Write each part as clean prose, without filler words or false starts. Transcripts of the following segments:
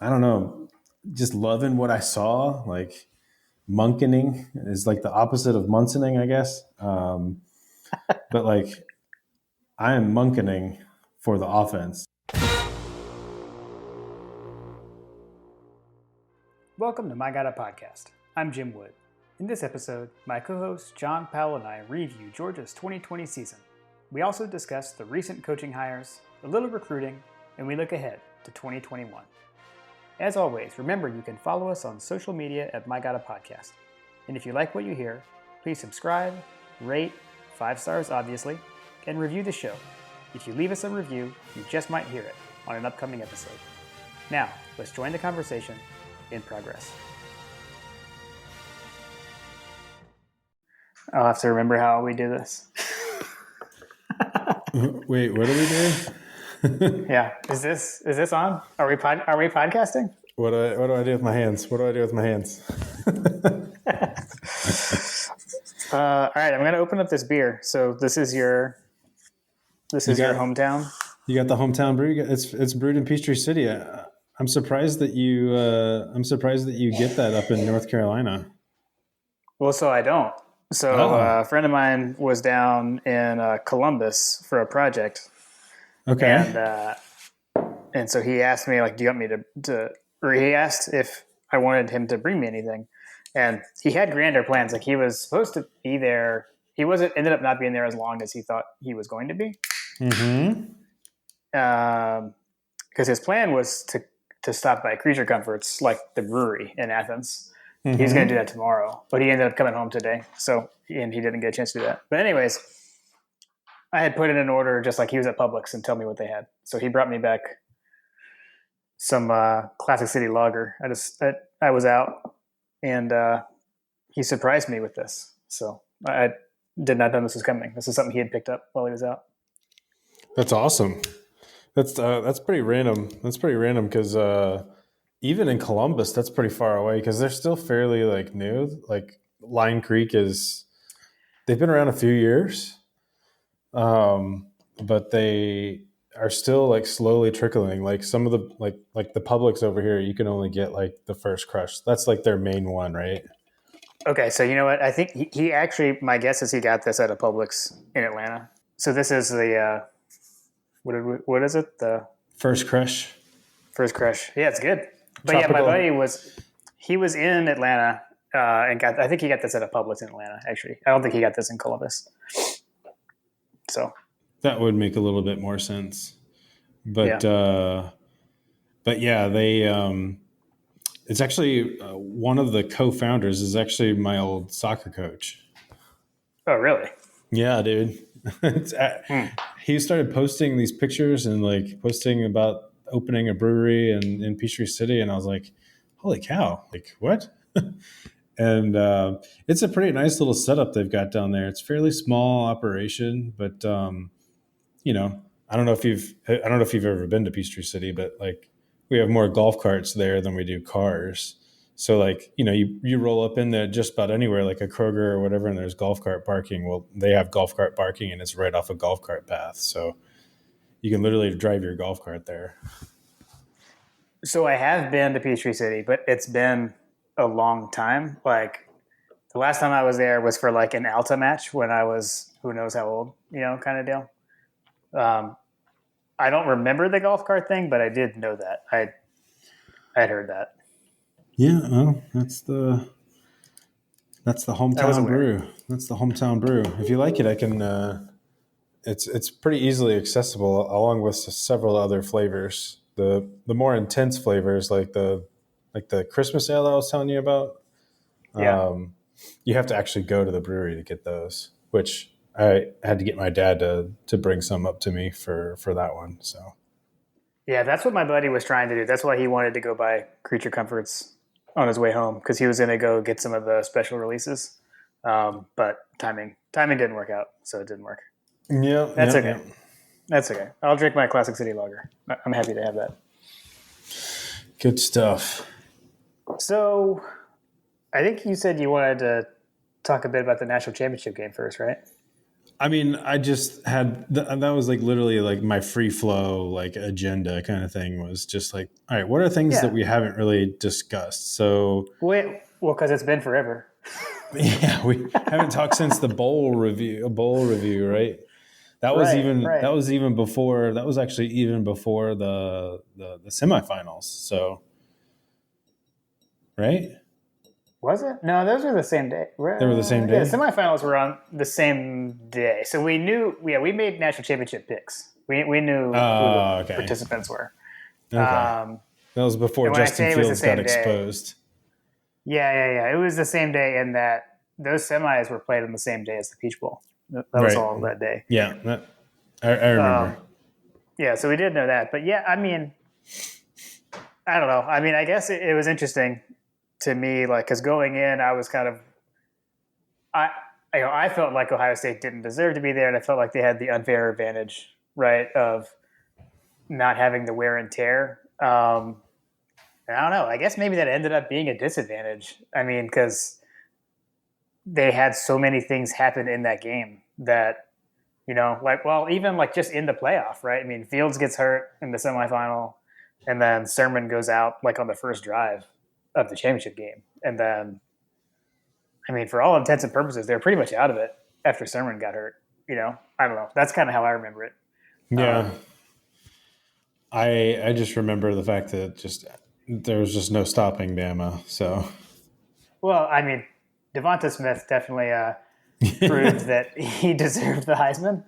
I don't know, just loving what I saw. Like monkening is like the opposite of munsoning, I guess. But like I am monkening for the offense. Welcome to My Gotta Podcast. I'm Jim Wood. In this episode, my co-host John Powell and I review Georgia's 2020 season. We also discuss the recent coaching hires, a little recruiting, and we look ahead to 2021. As always, remember you can follow us on social media at My Gotta Podcast. And if you like what you hear, please subscribe, rate, 5 stars obviously, and review the show. If you leave us a review, you just might hear it on an upcoming episode. Now, let's join the conversation in progress. I'll have to remember how we do this. Wait, what are we doing? Yeah, is this on? Are we podcasting? What do I do with my hands? What do I do with my hands? All right, I'm gonna open up this beer. So this is your hometown. You got the hometown brew. It's brewed in Peachtree City. I'm surprised that you get that up in North Carolina. Well, so I don't. So a friend of mine was down in Columbus for a project. Okay. And so he asked me, like, do you want me to or he asked if I wanted him to bring me anything. And he had grander plans. Like, he was supposed to be there. He ended up not being there as long as he thought he was going to be. Mm-hmm. Because his plan was to stop by Creature Comforts, like the brewery in Athens. Mm-hmm. He's going to do that tomorrow, but he ended up coming home today. And he didn't get a chance to do that. But anyways, I had put in an order just like he was at Publix and tell me what they had. So he brought me back some Classic City Lager. I was out, and he surprised me with this. So I did not know this was coming. This is something he had picked up while he was out. That's awesome. That's pretty random. That's pretty random because even in Columbus, that's pretty far away because they're still fairly like new. Like Line Creek they've been around a few years, but they are still like slowly trickling. Like some of the like the Publix over here, you can only get like the First Crush. That's like their main one, right? Okay, so you know what? I think he actually, my guess is he got this at a Publix in Atlanta. So this is the what is it? The First Crush. First Crush. Yeah, it's good. But Tropical. Yeah, my buddy was in Atlanta and I think he got this at a Publix in Atlanta. Actually, I don't think he got this in Columbus. So that would make a little bit more sense. But yeah, they. It's actually one of the co-founders is actually my old soccer coach. Oh, really? Yeah, dude. He started posting these pictures and like posting about opening a brewery in Peachtree City, and I was like, "Holy cow! Like what?" And it's a pretty nice little setup they've got down there. It's a fairly small operation, but I don't know if you've ever been to Peachtree City, but like we have more golf carts there than we do cars. So like, you roll up in there just about anywhere, like a Kroger or whatever, and there's golf cart parking. Well, they have golf cart parking and it's right off a golf cart path. So you can literally drive your golf cart there. So I have been to Peachtree City, but it's been a long time. Like the last time I was there was for like an Alta match when I was who knows how old, kind of deal. I don't remember the golf cart thing, but I did know that. I had heard that. Yeah, well, that's the hometown brew. That's the hometown brew. If you like it, I can. It's pretty easily accessible, along with several other flavors. The more intense flavors, like the Christmas ale that I was telling you about. Yeah. You have to actually go to the brewery to get those, which I had to get my dad to bring some up to me for that one. So. Yeah, that's what my buddy was trying to do. That's why he wanted to go buy Creature Comforts on his way home, because he was going to go get some of the special releases. But timing didn't work out, so it didn't work. Yeah, that's okay. Yeah. That's okay. I'll drink my Classic City Lager. I'm happy to have that. Good stuff. So, I think you said you wanted to talk a bit about the national championship game first, right? I mean, I just had that was like literally like my free flow like agenda kind of thing was just like, all right, what are things that Yeah. we haven't really discussed? So Wait, well, because it's been forever. yeah, we haven't talked since the bowl review, right? Right, right. That was even before that was actually even before the semifinals. So right, Was it? No, those were the same day. they were the same Yeah, the day. semifinals were on the same day, so we knew. Yeah, we made national championship picks. We knew who the Okay, participants were. okay, Um, that was before and when I Justin say it was the Fields got same day, exposed. yeah, it was the same day in that those semis were played on the same day as the Peach Bowl. That was Right. all that day. Yeah, I remember. Yeah, so we did know that, but yeah, I mean, I don't know. I mean, I guess it was interesting to me, like, because going in, I was kind of, I, I felt like Ohio State didn't deserve to be there, and I felt like they had the unfair advantage, right, of not having the wear and tear. And I don't know. I guess maybe that ended up being a disadvantage. I mean, because they had so many things happen in that game that like, well, even like just in the playoff, right? I mean, Fields gets hurt in the semifinal, and then Sermon goes out like on the first drive of the championship game, and then I mean, for all intents and purposes, they're pretty much out of it after Sermon got hurt. I don't know. That's kind of how I remember it. Yeah, Um, I just remember the fact that just there was just no stopping Bama. So well, I mean, Devonta Smith definitely proved that that he deserved the Heisman.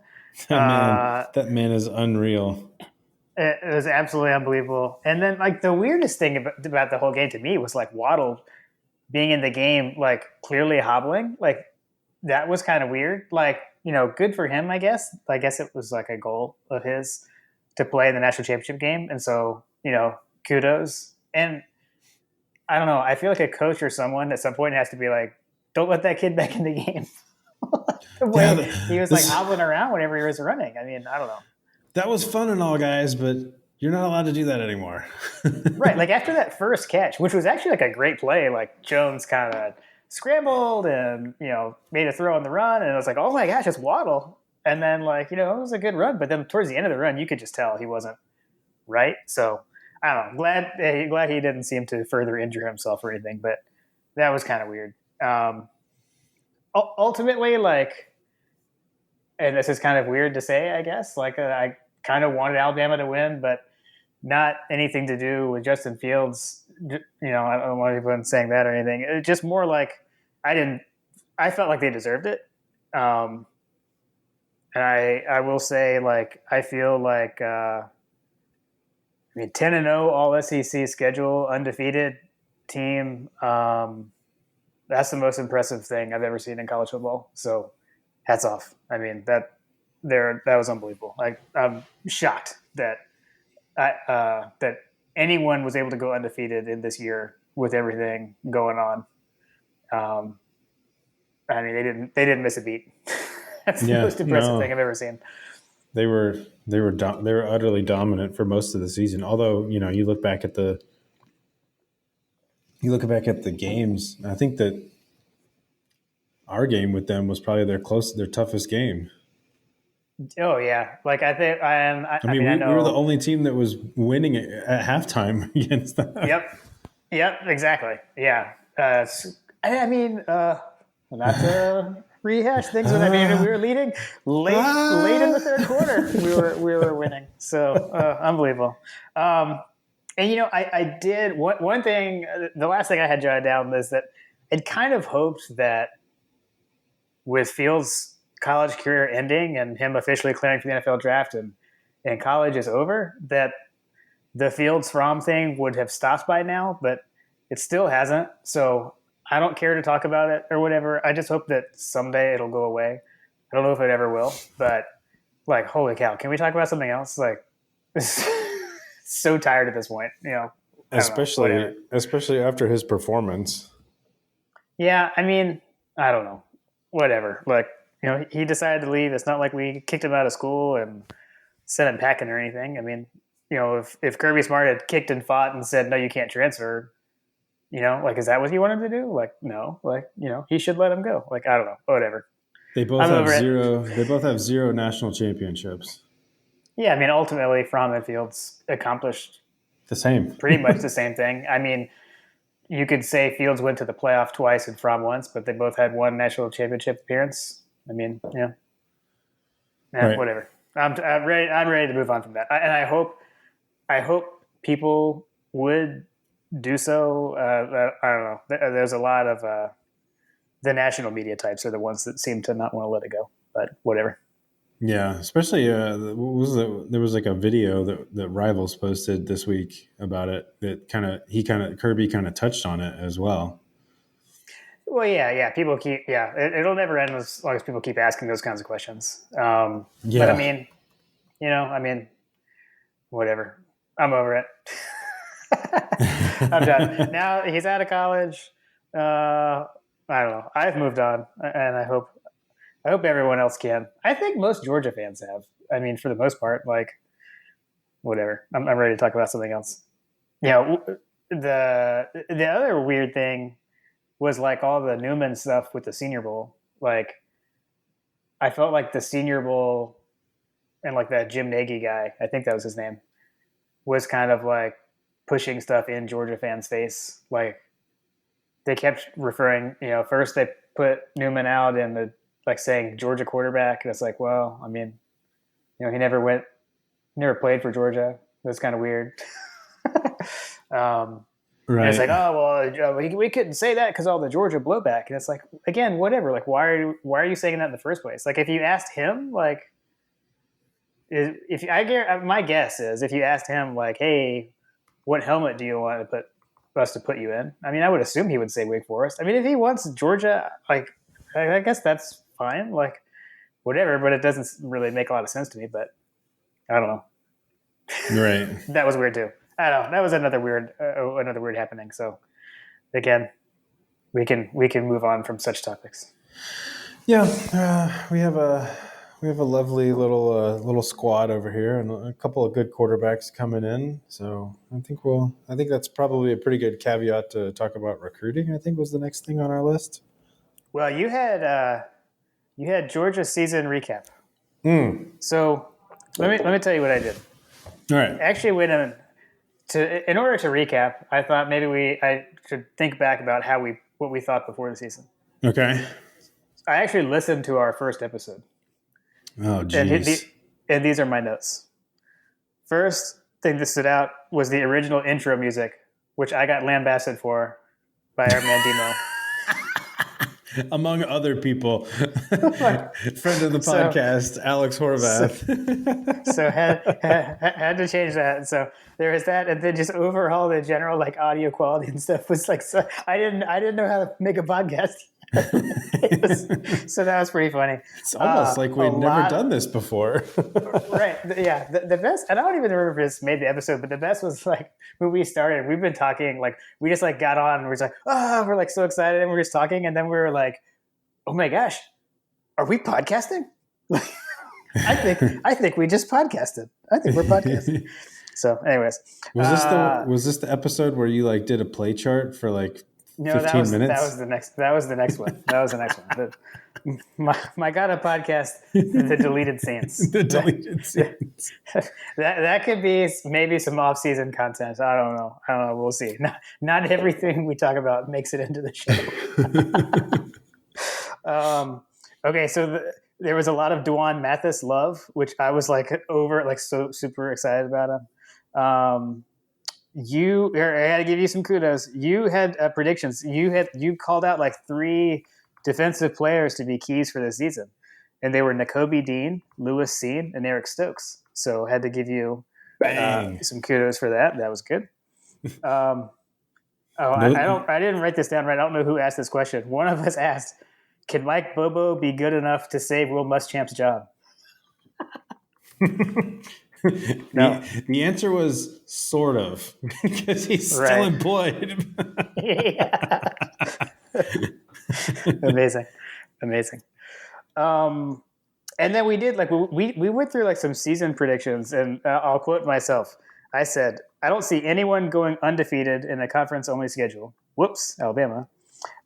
man, Uh, that man is unreal. it was absolutely unbelievable. And then, like, the weirdest thing about the whole game to me was like Waddle being in the game, like clearly hobbling. Like, that was kind of weird. Like, good for him, I guess. I guess it was like a goal of his to play in the national championship game. And so, kudos. And I don't know. I feel like a coach or someone at some point has to be like, don't let that kid back in the game. The Yeah, way he was like this hobbling around whenever he was running. I mean, I don't know. that was fun and all, guys, but you're not allowed to do that anymore. Right. Like after that first catch, which was actually like a great play, like Jones kind of scrambled and, made a throw on the run. And I was like, oh my gosh, it's Waddle. And then, like, it was a good run. But then towards the end of the run, you could just tell he wasn't right. So I don't know. Glad he didn't seem to further injure himself or anything. But that was kind of weird. Ultimately, like, and this is kind of weird to say, I guess, like, I kind of wanted Alabama to win, but not anything to do with Justin Fields. I don't want anyone saying that or anything. It's just more like I felt like they deserved it. And I will say, like, I feel like, 10-0 all SEC schedule, undefeated team. That's the most impressive thing I've ever seen in college football. So hats off. I mean, that was unbelievable. I'm shocked that that anyone was able to go undefeated in this year with everything going on. I mean, they didn't miss a beat. That's the Yeah, most impressive thing no, I've ever seen. they were utterly dominant for most of the season. Although you look back at the games. I think that our game with them was probably their toughest game. Oh yeah, like I think I I mean, mean I we were the know. only team that was winning it at halftime against them. Yep, yep, exactly. Yeah. I mean, not to rehash things, but I mean we were leading late in the third quarter. We were winning, so unbelievable. And I did one thing. The last thing I had jotted down is that I'd kind of hoped that with Fields' college career ending and him officially clearing for the NFL draft and college is over, that the Fields Fromm thing would have stopped by now, but it still hasn't. So I don't care to talk about it or whatever. I just hope that someday it'll go away. I don't know if it ever will, but like, holy cow, can we talk about something else? Like, so tired at this point. I don't know, whatever. Especially after his performance. Yeah, I mean, I don't know, whatever. Like, he decided to leave. It's not like we kicked him out of school and sent him packing or anything. I mean, if Kirby Smart had kicked and fought and said, no, you can't transfer, like, is that what he wanted to do? Like, no, like, he should let him go. Like, I don't know, whatever. They both I'm have over it. zero. They both have zero national championships. Yeah, I mean, ultimately, Fromm and Fields accomplished The same. pretty much the same thing. I mean, you could say Fields went to the playoff twice and Fromm once, but they both had one national championship appearance. I mean, Right. whatever. I'm ready. I'm ready to move on from that, and I hope people would do so. I don't know. There's a lot of the national media types are the ones that seem to not want to let it go, but whatever. Yeah, especially what was it? There was like a video that Rivals posted this week about it. That Kirby kind of touched on it as well. Well, yeah. People keep, it'll never end as long as people keep asking those kinds of questions. Yeah. But I mean, whatever. I'm over it. I'm done. Now he's out of college. I don't know. I've moved on, and I hope everyone else can. I think most Georgia fans have. I mean, for the most part, like, whatever. I'm ready to talk about something else. The other weird thing was like all the Newman stuff with the Senior Bowl. Like, I felt like the Senior Bowl and like that Jim Nagy guy, I think that was his name, was kind of like pushing stuff in Georgia fans' face. Like, they kept referring, first they put Newman out in the like saying Georgia quarterback, and it's like, well, I mean, he never played for Georgia. It was kind of weird. Right. And it's like, oh well, we couldn't say that because all the Georgia blowback, and it's like, again, whatever. Like, why are you saying that in the first place? Like, if you asked him, like, my guess is if you asked him, like, hey, what helmet do you want us to put you in? I mean, I would assume he would say Wake Forest. I mean, if he wants Georgia, like, I guess that's fine. Like, whatever, but it doesn't really make a lot of sense to me. But I don't know. Right. That was weird too. I don't know. That was another weird happening. So again, we can move on from such topics. Yeah, we have a lovely little squad over here, and a couple of good quarterbacks coming in. So I think that's probably a pretty good caveat to talk about recruiting. I think was the next thing on our list. Well, you had Georgia season recap. So let me tell you what I did. All right. Actually, in order to recap, I thought maybe I should think back about what we thought before the season. Okay. I actually listened to our first episode. Oh, geez. And these are my notes. First thing that stood out was the original intro music, which I got lambasted for by our man Demo. Among other people. Friend of the podcast, Alex Horvath. So had to change that. So there was that, and then just overall the general like audio quality and stuff was like, so I didn't know how to make a podcast. So that was pretty funny. It's almost like we'd never done this before. Right. Yeah. The best, and I don't even remember if this made the episode, but the best was like when we started, we've been talking, like we just like got on and we're just like, we're like so excited, and we're just talking, and then we were like, oh my gosh, are we podcasting? I think we just podcasted. I think we're podcasting. So anyways. Was this the episode where you like did a play chart for like 15 minutes? That was the next one. That was the next one. My God, a podcast, the deleted scenes. The deleted scenes. That could be maybe some off-season content. I don't know. We'll see. Not everything we talk about makes it into the show. Okay, so there was a lot of Dwan Mathis love, which I was like so super excited about him. I got to give you some kudos. You had predictions. You called out like 3 defensive players to be keys for this season, and they were Nakobe Dean, Lewis Cine, and Eric Stokes. So I had to give you some kudos for that. That was good. I didn't write this down right. I don't know who asked this question. One of us asked, "Can Mike Bobo be good enough to save Will Muschamp's job?" No. The answer was sort of, because he's still employed. Amazing. And then we did we went through like some season predictions, and I'll quote myself. I said, "I don't see anyone going undefeated in a conference only schedule." Whoops, Alabama.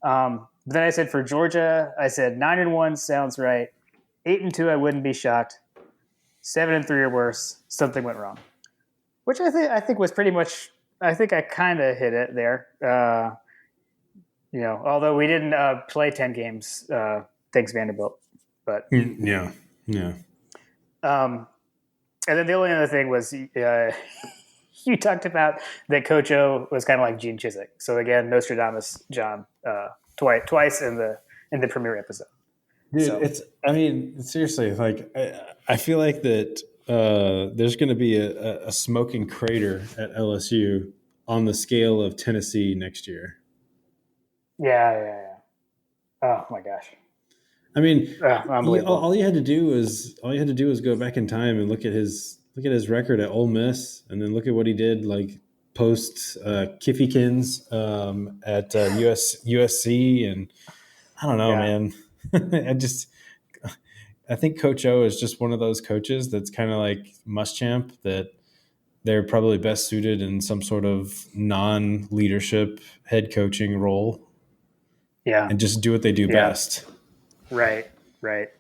But then I said for Georgia, I said 9-1 sounds right. 8-2, I wouldn't be shocked. 7-3 or worse, something went wrong, which I think was pretty much. I think I kind of hit it there. Although we didn't play 10 games, thanks Vanderbilt, but Yeah. and then the only other thing was you talked about that Coach O was kind of like Gene Chizik. So again, Nostradamus, John, twice in the premiere episode. Dude, So. seriously, like I feel like that there's going to be a smoking crater at LSU on the scale of Tennessee next year. Yeah. Oh my gosh. I mean, Unbelievable. all you had to do was go back in time and look at his record at Ole Miss, and then look at what he did like post Kiffykins at USC, and I don't know, man. I think Coach O is just one of those coaches that's kind of like Muschamp, that they're probably best suited in some sort of non-leadership head coaching role. Yeah. And just do what they do best. Right. But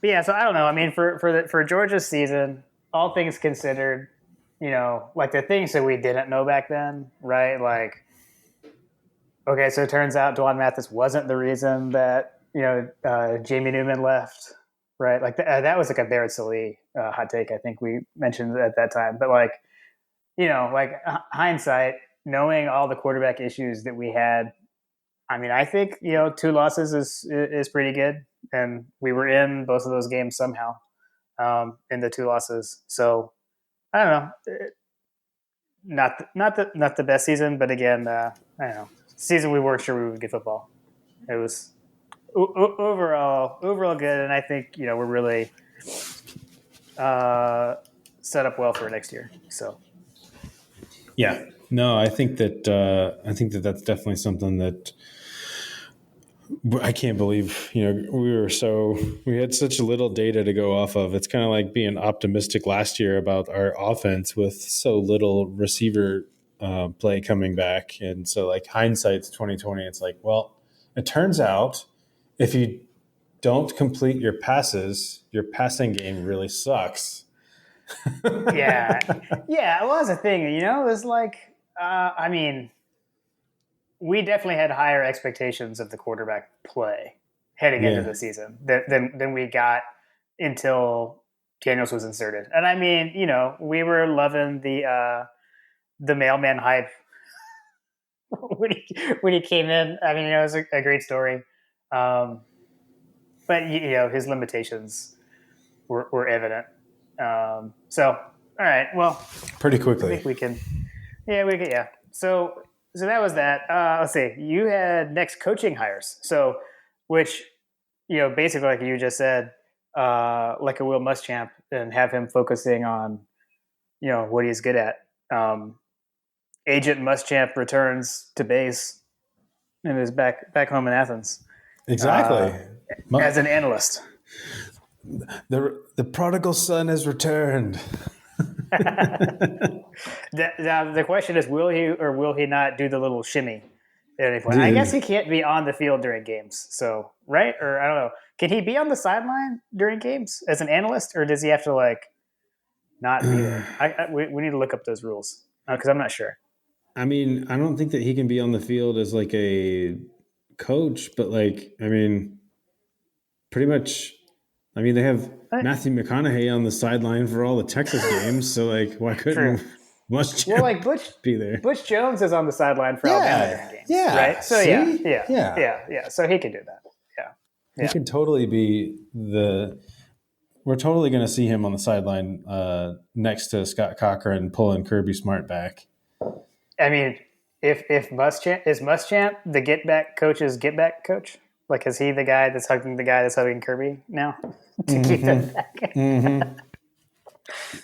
yeah, so I don't know. I mean, for Georgia's season, all things considered, like the things that we didn't know back then, right? Like, okay, so it turns out Dwan Mathis wasn't the reason that Jamie Newman left, right? Like that was like a Barrett Sallee hot take. I think we mentioned at that time, but like, hindsight, knowing all the quarterback issues that we had. I mean, I think 2 losses is pretty good, and we were in both of those games somehow in the 2 losses. So I don't know, not the best season, but again, I don't know, season we weren't sure we would get football. It was overall good, and I think we're really set up well for next year. So yeah, no, I think that that's definitely something that. I can't believe, we had such little data to go off of. It's kind of like being optimistic last year about our offense with so little receiver play coming back. And so like hindsight's 2020. It's like, well, it turns out if you don't complete your passes, your passing game really sucks. Yeah. Well, that's the thing, it was like, I mean, we definitely had higher expectations of the quarterback play heading into the season than we got until Daniels was inserted. And I mean, we were loving the mailman hype when he came in. I mean, it was a great story. But his limitations were evident. So, all right, well, pretty quickly. I think we can. Yeah. So that was that. Let's see. You had next coaching hires. So, which, basically, like you just said, like a Will Muschamp, and have him focusing on, what he's good at. Agent Muschamp returns to base and is back home in Athens. Exactly. As an analyst. The prodigal son has returned. The question is, will he or will he not do the little shimmy at any point? I guess he can't be on the field during games. So, right? Or I don't know. Can he be on the sideline during games as an analyst, or does he have to not be there? We need to look up those rules because I'm not sure. I mean, I don't think that he can be on the field as like a coach, but pretty much. I mean, they have Matthew McConaughey on the sideline for all the Texas games, so why couldn't Muschamp be there? Butch Jones is on the sideline for Alabama games, right? So yeah. So he could do that. Yeah. He could totally be we're totally going to see him on the sideline next to Scott Cochran pulling Kirby Smart back. I mean, if Muschamp the get back coach? Like, is he the guy that's hugging Kirby now to keep them back?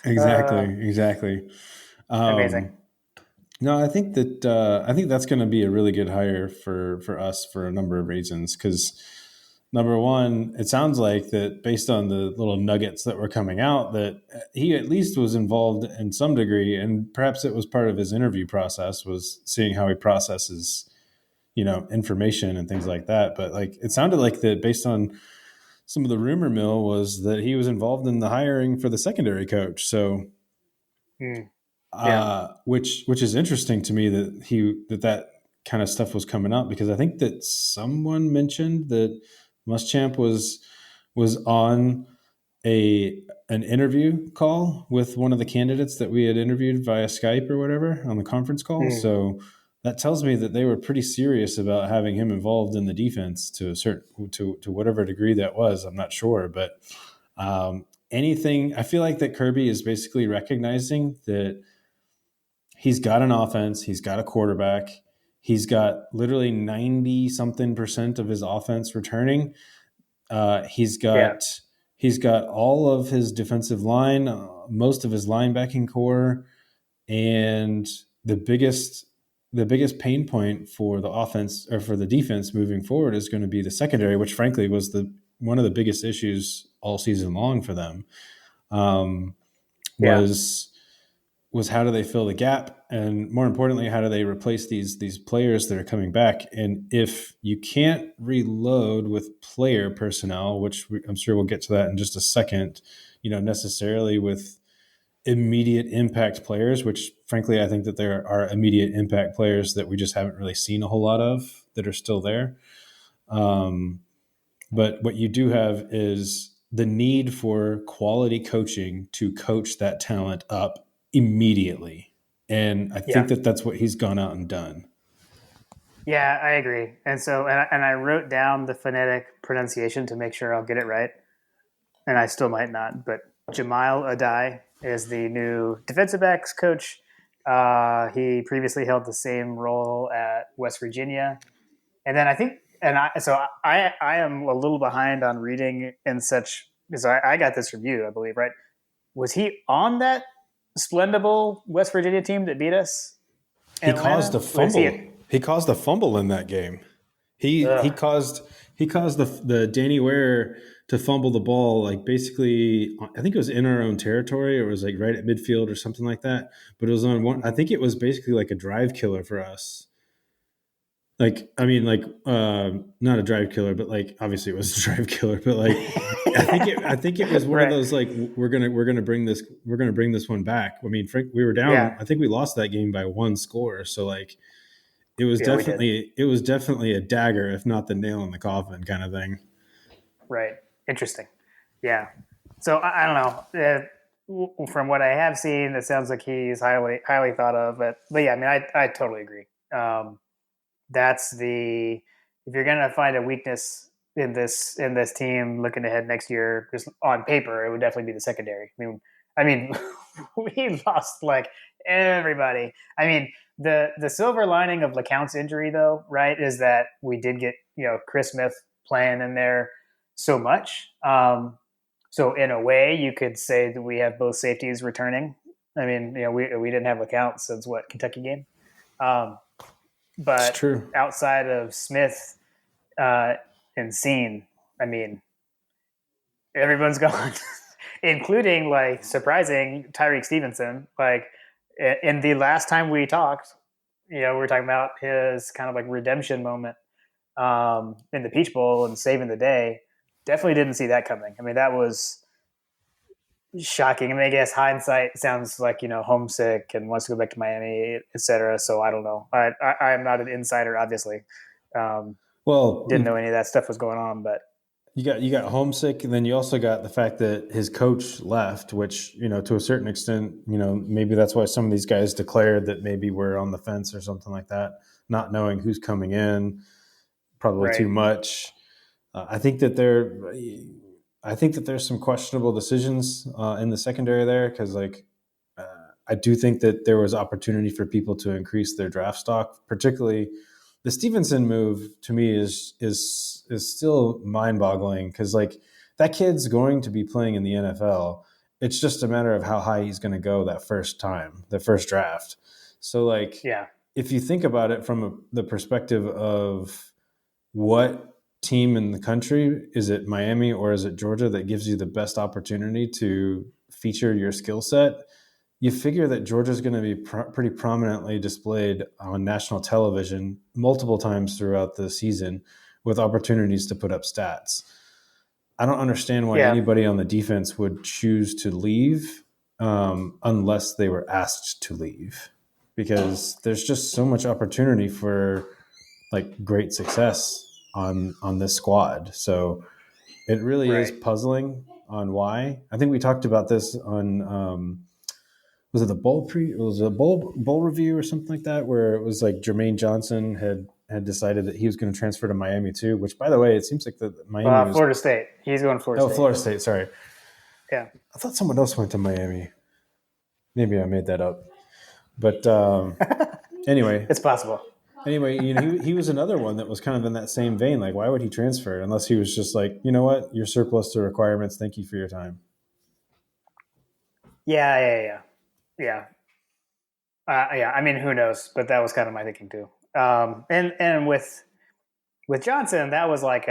Exactly. Amazing. No, I think that's going to be a really good hire for us for a number of reasons. Because number one, it sounds like that based on the little nuggets that were coming out, that he at least was involved in some degree, and perhaps it was part of his interview process, was seeing how he processes information and things like that. But like, it sounded like that based on some of the rumor mill was that he was involved in the hiring for the secondary coach. So, Yeah. which is interesting to me that kind of stuff was coming up, because I think that someone mentioned that Muschamp was on an interview call with one of the candidates that we had interviewed via Skype or whatever on the conference call. So that tells me that they were pretty serious about having him involved in the defense to whatever degree that was. I'm not sure, but anything. I feel like that Kirby is basically recognizing that he's got an offense, he's got a quarterback, he's got literally 90 something % of his offense returning. He's got all of his defensive line, most of his linebacking core, and the biggest pain point for the offense or for the defense moving forward is going to be the secondary, which frankly was one of the biggest issues all season long for them. Was how do they fill the gap, and more importantly, how do they replace these players that are coming back? And if you can't reload with player personnel, which I'm sure we'll get to that in just a second, necessarily with immediate impact players, which frankly I think that there are immediate impact players that we just haven't really seen a whole lot of that are still there. But what you do have is the need for quality coaching to coach that talent up immediately. And I think that that's what he's gone out and done. Yeah, I agree. And so, and I wrote down the phonetic pronunciation to make sure I'll get it right. And I still might not, but Jamal Adai is the new defensive backs coach. He previously held the same role at West Virginia. And then I think, I am a little behind on reading in such, because I got this from you, I believe, right? Was he on that splendable West Virginia team that beat us? He caused a fumble. He caused a fumble in that game. He caused the Danny Ware to fumble the ball, like basically, I think it was in our own territory, or it was like right at midfield or something like that. But it was on one. I think it was basically like a drive killer for us. Like, I mean, like not a drive killer, but like obviously it was a drive killer. But like, I think it was one of those like we're gonna bring this one back. I mean, Frank, we were down. Yeah. I think we lost that game by 1 score. So like, it was definitely a dagger, if not the nail in the coffin kind of thing. Right. Interesting. Yeah. So I don't know. From what I have seen, it sounds like he's highly thought of. But yeah, I mean, I totally agree. That's if you're gonna find a weakness in this team looking ahead next year, just on paper, it would definitely be the secondary. I mean, we lost like everybody. I mean, the silver lining of LeCount's injury, though, right, is that we did get Chris Smith playing in there so much. So in a way, you could say that we have both safeties returning. I mean, we didn't have LeCount since Kentucky game. But outside of Smith and Scene, I mean, everyone's gone, including like surprising Tyreek Stevenson. Like in the last time we talked, we were talking about his kind of like redemption moment in the Peach Bowl and saving the day. Definitely didn't see that coming. I mean, that was shocking. I mean, I guess hindsight sounds like, homesick and wants to go back to Miami, etc. So I don't know. I am not an insider, obviously. Didn't know any of that stuff was going on, but you got homesick, and then you also got the fact that his coach left, which, to a certain extent, maybe that's why some of these guys declared that maybe we're on the fence or something like that, not knowing who's coming in, probably too much. I think that there's some questionable decisions in the secondary there, because I do think that there was opportunity for people to increase their draft stock. Particularly, the Stevenson move to me is still mind-boggling, because like that kid's going to be playing in the NFL. It's just a matter of how high he's going to go that first time, the first draft. So like, if you think about it from the perspective of what team in the country, is it Miami or is it Georgia that gives you the best opportunity to feature your skill set? you figure that Georgia's going to be pretty prominently displayed on national television multiple times throughout the season with opportunities to put up stats. I don't understand why anybody on the defense would choose to leave unless they were asked to leave, because there's just so much opportunity for like great success on this squad. So it really is puzzling on why. I think we talked about this on was it the bowl it was a bowl review or something like that, where it was like Jermaine Johnson had decided that he was going to transfer to Miami too, which by the way, it seems like the Miami was Florida State. He's going to Florida State. Oh, Florida State, sorry. Yeah. I thought someone else went to Miami. Maybe I made that up. But anyway. It's possible. Anyway, he was another one that was kind of in that same vein. Like, why would he transfer unless he was just like, you know what, you're surplus to requirements. Thank you for your time. Yeah. I mean, who knows? But that was kind of my thinking too. And with Johnson, that was like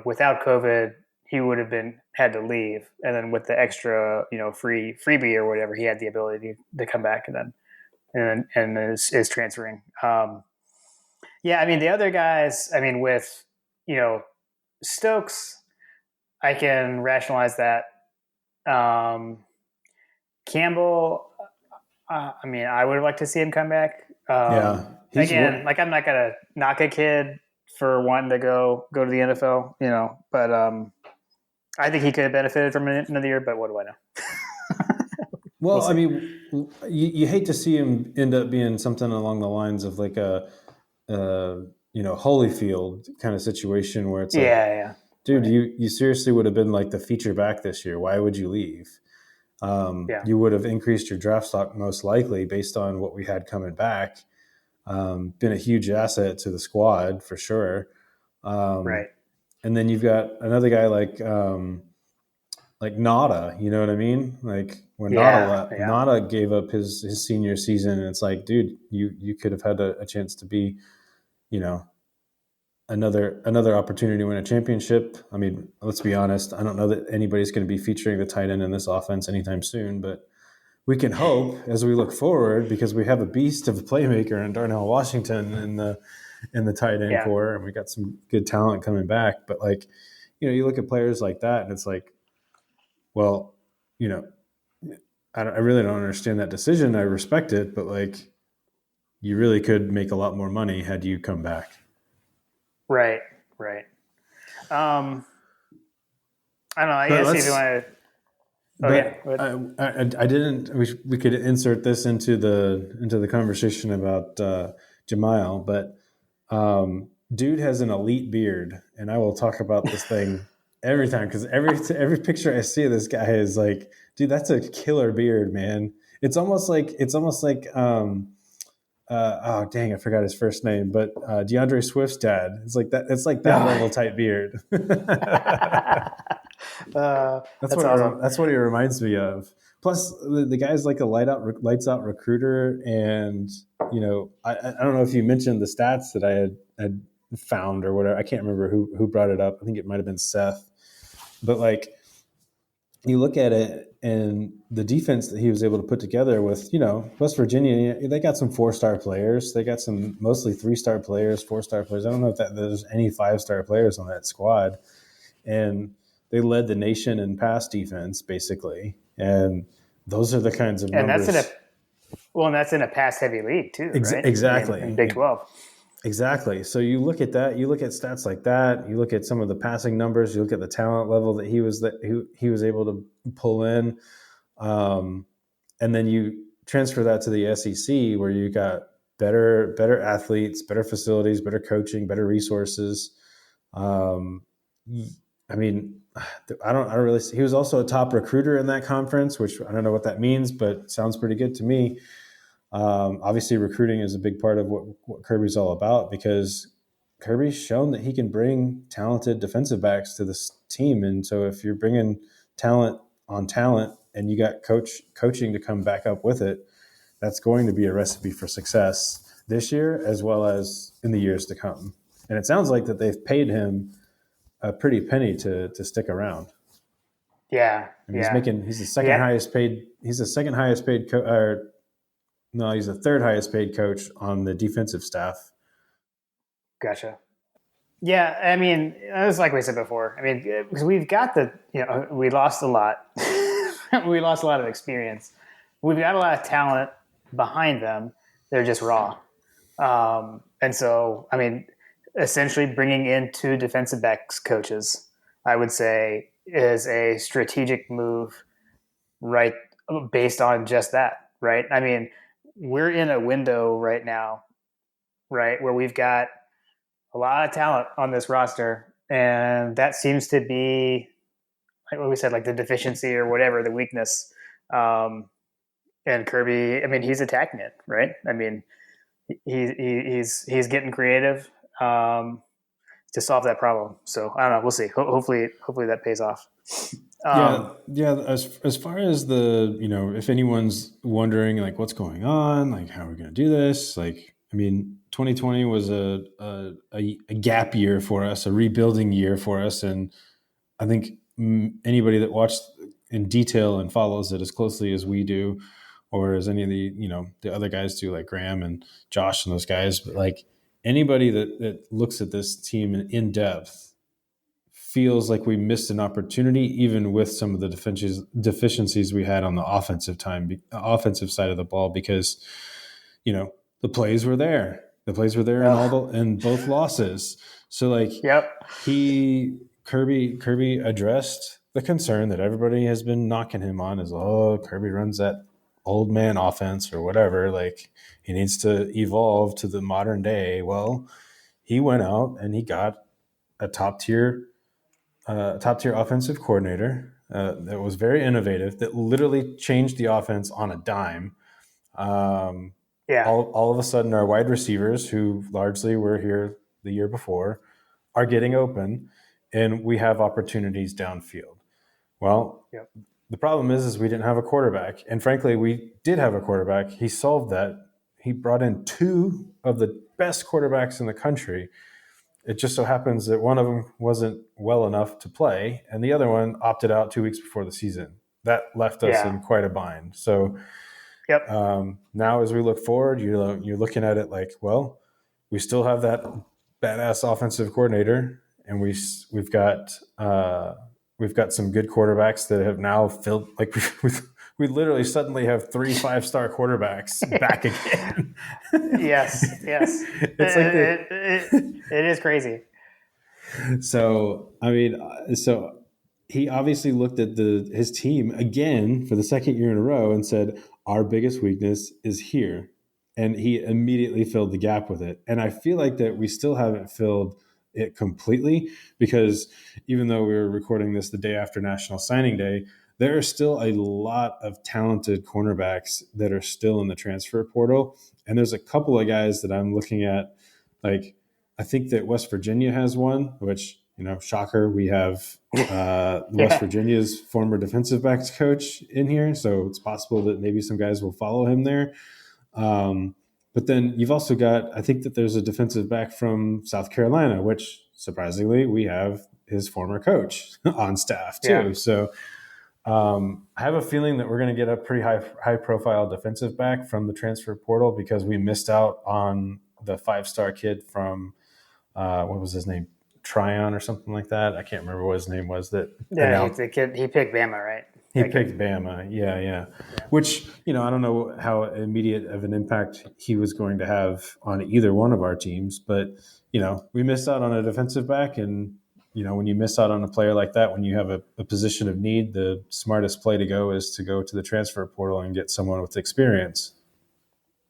without COVID, he would have had to leave, and then with the extra, freebie or whatever, he had the ability to come back and is transferring. I mean, the other guys, I mean, with Stokes, I can rationalize that. Campbell, I mean, I would like to see him come back. Again, like I'm not gonna knock a kid for wanting to go to the NFL, but I think he could have benefited from another year. But what do I know? Well, I mean, you hate to see him end up being something along the lines of like a Holyfield kind of situation where it's like, dude, right. you seriously would have been like the feature back this year. Why would you leave? You would have increased your draft stock most likely based on what we had coming back. Been a huge asset to the squad for sure. Right. And then you've got another guy like Nada, you know what I mean? Like when Nada gave up his senior season, and it's like, dude, you could have had a chance to be, another opportunity to win a championship. I mean, let's be honest. I don't know that anybody's going to be featuring the tight end in this offense anytime soon, but we can hope as we look forward, because we have a beast of a playmaker in Darnell Washington in the tight end core, and we got some good talent coming back. But like, you look at players like that, and it's like, well, I really don't understand that decision. I respect it, but like, you really could make a lot more money had you come back. Right. I don't know. I guess if you want to. I didn't. We could insert this into the conversation about Jamial, but dude has an elite beard, and I will talk about this thing every time, because every picture I see of this guy is like, dude, that's a killer beard, man. It's almost like oh dang, I forgot his first name, but DeAndre Swift's dad. It's like that. It's like that level type beard. That's awesome. That's what he reminds me of. Plus, the guy's like a lights out recruiter, and I don't know if you mentioned the stats that I had found or whatever. I can't remember who brought it up. I think it might have been Seth, but like, you look at it and the defense that he was able to put together with, West Virginia, they got some 4-star players. They got some mostly 3-star players, 4-star players. I don't know if there's any 5-star players on that squad. And they led the nation in pass defense, basically. And those are the kinds of numbers. And that's in a pass-heavy league, too, right? Exactly. In Big 12. Exactly. So you look at that, you look at stats like that, you look at some of the passing numbers, you look at the talent level that he was able to pull in, and then you transfer that to the SEC, where you got better athletes, better facilities, better coaching, better resources. I mean, I don't really. He was also a top recruiter in that conference, which I don't know what that means, but sounds pretty good to me. Obviously, recruiting is a big part of what Kirby's all about, because Kirby's shown that he can bring talented defensive backs to this team. And so if you're bringing talent on talent and you got coaching to come back up with it, that's going to be a recipe for success this year as well as in the years to come. And it sounds like that they've paid him a pretty penny to stick around. Yeah. I mean, Yeah. he's the second Yeah. highest paid. He's the second highest paid. Or no, he's the third highest paid coach on the defensive staff. Gotcha. Yeah, I mean, it's like we said before. I mean, because we've got we lost a lot. We lost a lot of experience. We've got a lot of talent behind them. They're just raw. And so, I mean, essentially bringing in two defensive backs coaches, I would say, is a strategic move, right? Based on just that, right? I mean, we're in a window right now, right, where we've got a lot of talent on this roster, and that seems to be like what we said, like the deficiency or whatever, the weakness. Um, and Kirby, I mean, he's attacking it, right? I mean, he's getting creative to solve that problem. So I don't know. We'll see. Hopefully that pays off. Yeah. As far as the if anyone's wondering like what's going on, like how are we going to do this, like I mean, 2020 was a gap year for us, a rebuilding year for us, and I think anybody that watched in detail and follows it as closely as we do, or as any of the other guys do, like Graham and Josh and those guys, but like anybody that looks at this team in depth feels like we missed an opportunity, even with some of the deficiencies we had on the offensive side of the ball, because the plays were there. The plays were there in both losses. So like, yep. Kirby addressed the concern that everybody has been knocking him on is, Kirby runs that old man offense or whatever. Like he needs to evolve to the modern day. Well, he went out and he got a top tier offensive coordinator that was very innovative, that literally changed the offense on a dime. Yeah. All of a sudden, our wide receivers, who largely were here the year before, are getting open, and we have opportunities downfield. Well, Yep. the problem is we didn't have a quarterback, and frankly, we did have a quarterback. He solved that. He brought in two of the best quarterbacks in the country. It just so happens that one of them wasn't well enough to play, and the other one opted out 2 weeks before the season. That left us in quite a bind. So yep. Now, as we look forward, you're looking at it like, well, we still have that badass offensive coordinator, and we've got some good quarterbacks that have now filled. Like we literally suddenly have 3 5-star quarterbacks back again. Yes. It's it is crazy. So I mean, he obviously looked at his team again for the second year in a row and said, our biggest weakness is here. And he immediately filled the gap with it. And I feel like that we still haven't filled it completely, because even though we were recording this the day after National Signing Day, there are still a lot of talented cornerbacks that are still in the transfer portal. And there's a couple of guys that I'm looking at, like, I think that West Virginia has one, which, shocker, we have West Virginia's former defensive backs coach in here. So it's possible that maybe some guys will follow him there. But then you've also got, I think that there's a defensive back from South Carolina, which surprisingly we have his former coach on staff too. Yeah. So I have a feeling that we're going to get a pretty high profile defensive back from the transfer portal, because we missed out on the 5-star kid from what was his name? Tryon or something like that. I can't remember what his name was. The kid, he picked Bama, right? He picked Bama. Yeah. Which, I don't know how immediate of an impact he was going to have on either one of our teams, but, we missed out on a defensive back. And, when you miss out on a player like that, when you have a position of need, the smartest play to go is to go to the transfer portal and get someone with experience.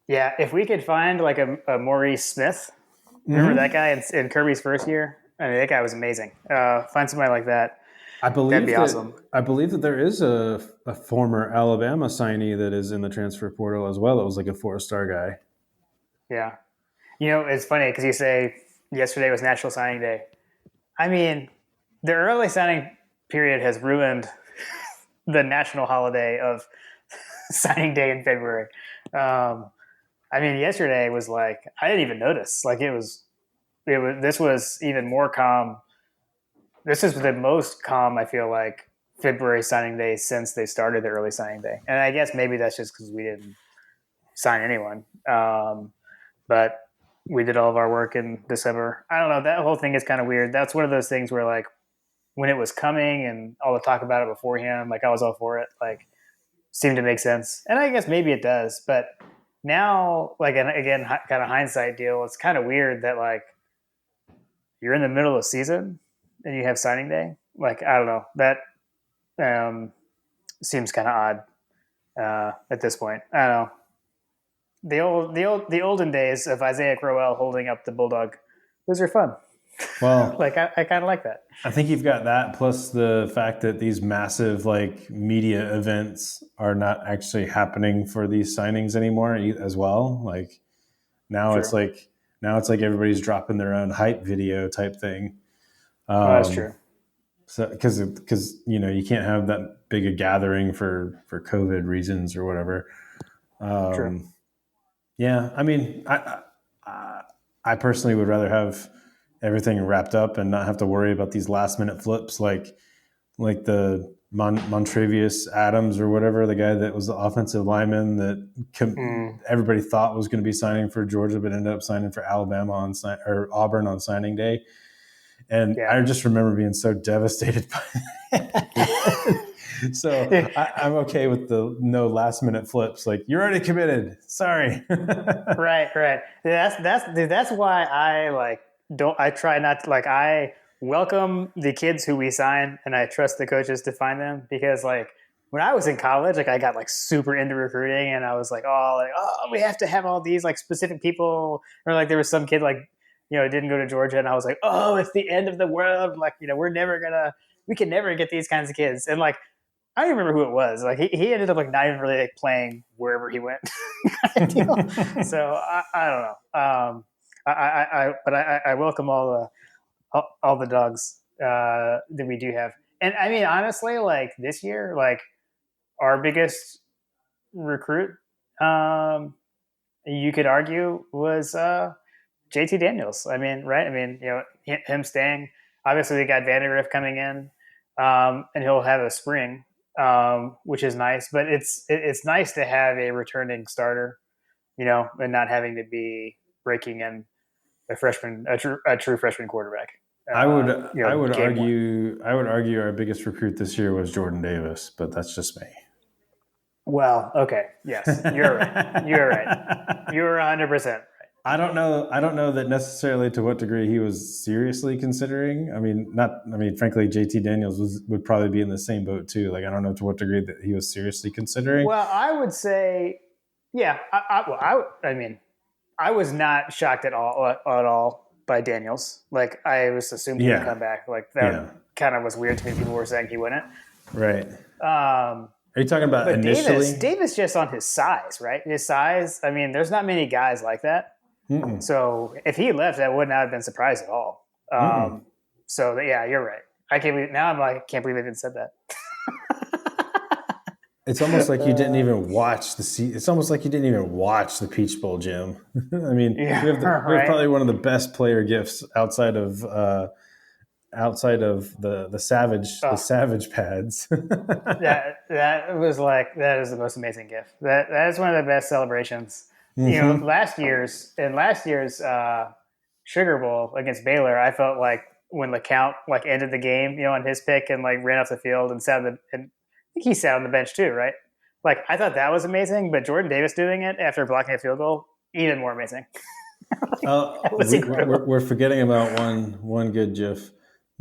Yeah. If we could find like a Maurice Smith, remember that guy in Kirby's first year? I mean, that guy was amazing. Find somebody like that. That'd be awesome. I believe that there is a former Alabama signee that is in the transfer portal as well. It was like a 4-star guy. Yeah. It's funny because you say yesterday was National Signing Day. I mean, the early signing period has ruined the national holiday of signing day in February. I mean, yesterday was like, I didn't even notice. Like this was even more calm. This is the most calm I feel like February signing day since they started the early signing day. And I guess maybe that's just because we didn't sign anyone. But we did all of our work in December. I don't know. That whole thing is kind of weird. That's one of those things where, like, when it was coming and all the talk about it beforehand, like, I was all for it. Like, seemed to make sense. And I guess maybe it does. But now, like, and again, kind of hindsight deal, it's kind of weird that, like, you're in the middle of season and you have signing day. Like, I don't know. That seems kind of odd at this point. I don't know. The olden days of Isaiah Crowell holding up the bulldog, those are fun. Well, Like, I kind of like that. I think you've got that plus the fact that these massive like media events are not actually happening for these signings anymore as well. Like now True. it's like everybody's dropping their own hype video type thing. That's true. So because you can't have that big a gathering for COVID reasons or whatever. True. Yeah, I mean, I personally would rather have everything wrapped up and not have to worry about these last minute flips like the Montrevious Adams or whatever, the guy that was the offensive lineman that everybody thought was going to be signing for Georgia but ended up signing for Alabama or Auburn on signing day. And Yeah. I just remember being so devastated by that. So I'm okay with the no last minute flips. Like, you're already committed. Sorry. Right. That's why I try not to, like, I welcome the kids who we sign and I trust the coaches to find them, because, like, when I was in college, like, I got like super into recruiting and I was like, oh, we have to have all these like specific people, or like there was some kid, like, didn't go to Georgia and I was like, oh, it's the end of the world. Like, we can never get these kinds of kids. And, like, I don't remember who it was. Like, he ended up like not even really like playing wherever he went. So I don't know. But I welcome all the dogs that we do have. And I mean, honestly, like, this year, like, our biggest recruit, you could argue, was JT Daniels. I mean, right? I mean, him staying. Obviously, we got Vandegrift coming in, and he'll have a spring, which is nice. But it's nice to have a returning starter, and not having to be breaking in a true freshman quarterback. I would argue our biggest recruit this year was Jordan Davis, but that's just me. Well, okay, yes, you're right. You're right. You're 100% right. I don't know that necessarily to what degree he was seriously considering. I mean, frankly, JT Daniels would probably be in the same boat too. Like, I don't know to what degree that he was seriously considering. Well, I would say, yeah. I mean, I was not shocked at all by Daniels. Like, I was assuming he would come back. Like, that kind of was weird to me. People were saying he wouldn't. Right. Are you talking about but initially? Davis just on his size, right? His size. I mean, there's not many guys like that. Mm-mm. So if he left, I would not have been surprised at all. So yeah, you're right. I can't believe I even said that. It's almost like you didn't even watch It's almost like you didn't even watch the Peach Bowl, Jim. I mean, we have probably one of the best player gifts outside of the Savage pads. That is the most amazing gift. That is one of the best celebrations. Mm-hmm. Last year's Sugar Bowl against Baylor, I felt like when LeCount like ended the game, on his pick and like ran off the field and I think he sat on the bench too, right? Like, I thought that was amazing, but Jordan Davis doing it after blocking a field goal, even more amazing. We're forgetting about one good GIF.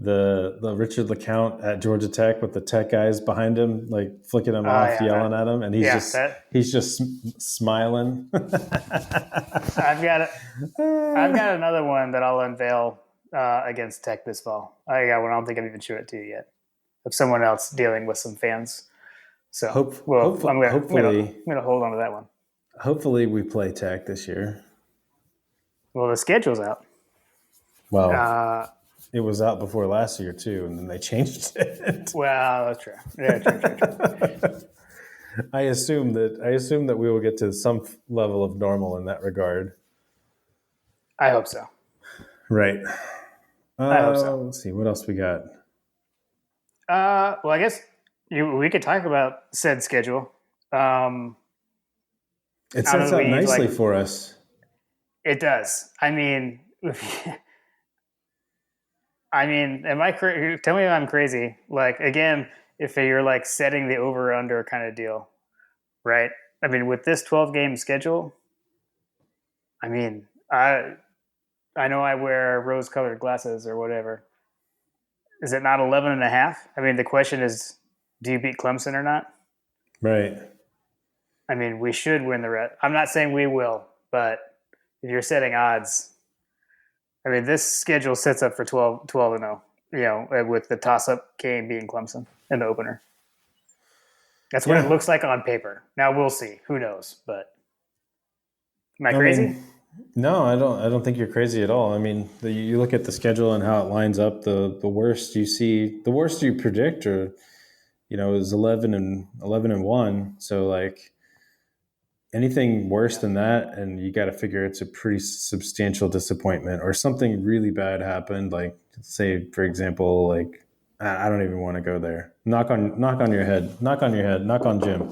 The Richard LeCount at Georgia Tech with the Tech guys behind him, like flicking him off, yelling at him, and he's just smiling. I've got another one that I'll unveil against Tech this fall. I got one. I don't think I've even showed it to you yet. Of someone else dealing with some fans. So hopefully, I'm gonna hold on to that one. Hopefully, we play Tech this year. Well, the schedule's out. Well, it was out before last year too, and then they changed it. Well, that's true. Yeah, true. I assume that we will get to some level of normal in that regard. I hope so. Right. I hope so. Let's see what else we got. Well, I guess We could talk about said schedule. It How sets do up we nicely like? for us. It does. I mean, am I tell me if I'm crazy? Like again, if you're like setting the over under kind of deal, right? I mean, with this 12 game schedule, I mean, I know I wear rose colored glasses or whatever. Is it not 11 and a half? I mean, the question is, do you beat Clemson or not? Right. I mean, we should win the rest. I'm not saying we will, but if you're setting odds, I mean, this schedule sets up for 12 and 0, you know, with the toss up game being Clemson in the opener. That's what it Yeah. looks like on paper. Now we'll see. Who knows? But am I I crazy? mean, no, I don't think you're crazy at all. I mean, you look at the schedule and how it lines up. The worst you see, the worst you predict, or is 11-1. So like anything worse than that, and you got to figure it's a pretty substantial disappointment, or something really bad happened. Like say, for example, like I don't even want to go there. Knock on your head. Knock on your head. Knock on Jim.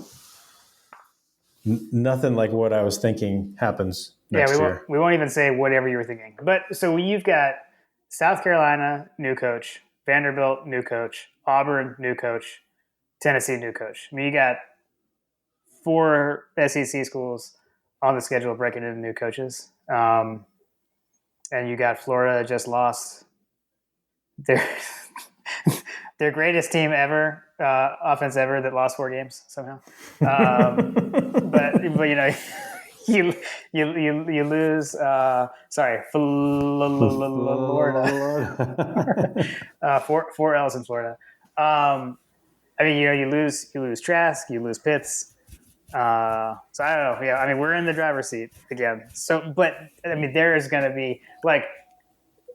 Nothing like what I was thinking happens Yeah, next year. we won't even say whatever you were thinking. But so you've got South Carolina, new coach, Vanderbilt, new coach, Auburn, new coach, Tennessee, new coach. I mean, you got 4 SEC schools on the schedule breaking into new coaches. And you got Florida just lost their their greatest team ever, offense ever, that lost 4 games somehow. But you lose. Sorry, Florida. Four L's in Florida. I mean, you lose Trask, you lose Pitts. So I don't know. Yeah, I mean, we're in the driver's seat again. So, but I mean, there is going to be like,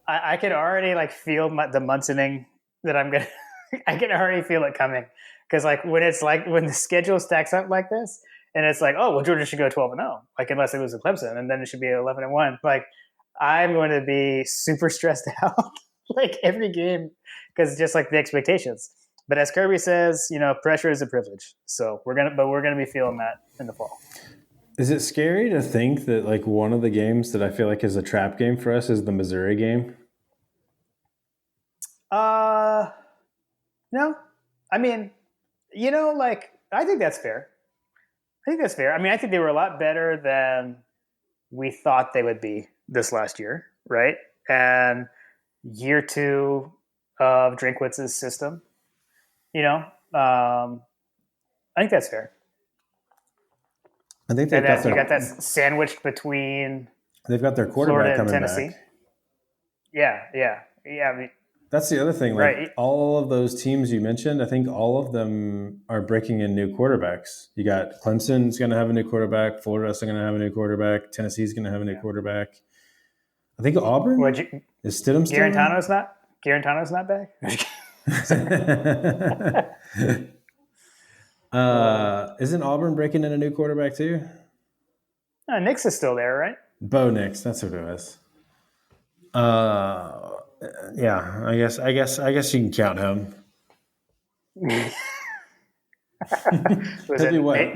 I can already like feel the Munsoning that I'm gonna. I can already feel it coming because like when the schedule stacks up like this, and it's like, oh well, Georgia should go 12-0, like unless they lose to Clemson, and then it should be 11-1. Like I'm going to be super stressed out like every game because just like the expectations. But as Kirby says, pressure is a privilege. So we're gonna be feeling that in the fall. Is it scary to think that like one of the games that I feel like is a trap game for us is the Missouri game? No. I mean, like I think that's fair. I mean, I think they were a lot better than we thought they would be this last year, right? And year 2 of Drinkwitz's system, I think that's fair. I think And you got that sandwiched between they've got their quarterback Florida and coming Tennessee. back. Yeah. I mean, that's the other thing. Like right. all of those teams you mentioned, I think all of them are breaking in new quarterbacks. You got Clemson's going to have a new quarterback. Florida's going to have a new quarterback. Tennessee's going to have a new quarterback. I think Auburn is Stidham still Garantano's not back. Isn't Auburn breaking in a new quarterback too? Nix is still there, right? Bo Nix, that's what it was. Yeah, I guess you can count him.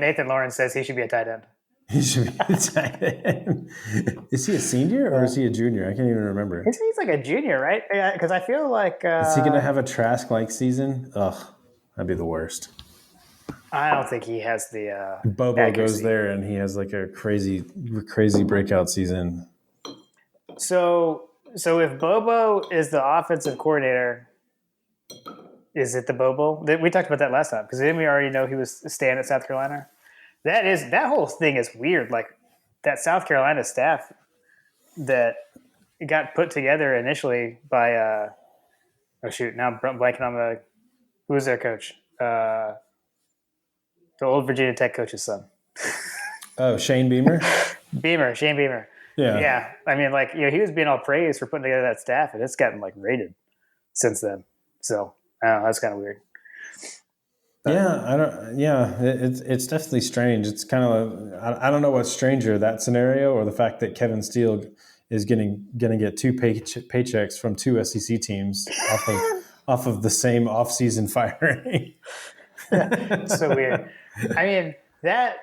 Nathan Lawrence says he should be a tight end. He should be a tight end. Is he a senior or is he a junior? I can't even remember. He's like a junior, right? Because I feel like is he going to have a Trask-like season? Ugh, that'd be the worst. I don't think he has the Bobo accuracy. Goes there and he has like a crazy breakout season. So if Bobo is the offensive coordinator, is it the Bobo? We talked about that last time because didn't we already know he was staying at South Carolina? That whole thing is weird. Like that South Carolina staff that got put together initially by now I'm blanking on who was their coach? The old Virginia Tech coach's son. Oh, Shane Beamer? Shane Beamer. Yeah. I mean, like, he was being all praised for putting together that staff, and it's gotten like rated since then. So I don't know, that's kind of weird. It's definitely strange. It's kind of I don't know what's stranger, that scenario or the fact that Kevin Steele is going to get 2 paychecks from 2 SEC teams off of the same offseason firing. It's so weird. I mean, that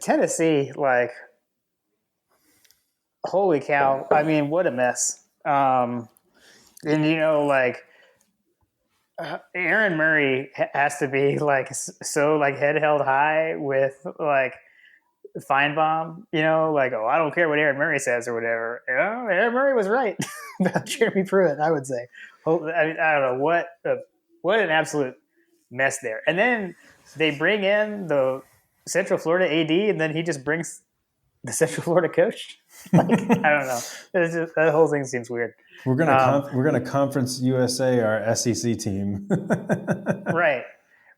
Tennessee, like, holy cow! I mean, what a mess. And like Aaron Murray has to be like so like head held high with like Feinbaum, like, oh, I don't care what Aaron Murray says or whatever. Aaron Murray was right about Jeremy Pruitt, I would say. I mean, I don't know what an absolute mess there. And then they bring in the Central Florida AD, and then he just brings the Central Florida coach. Like, I don't know. That whole thing seems weird. We're gonna Conference USA our SEC team. Right.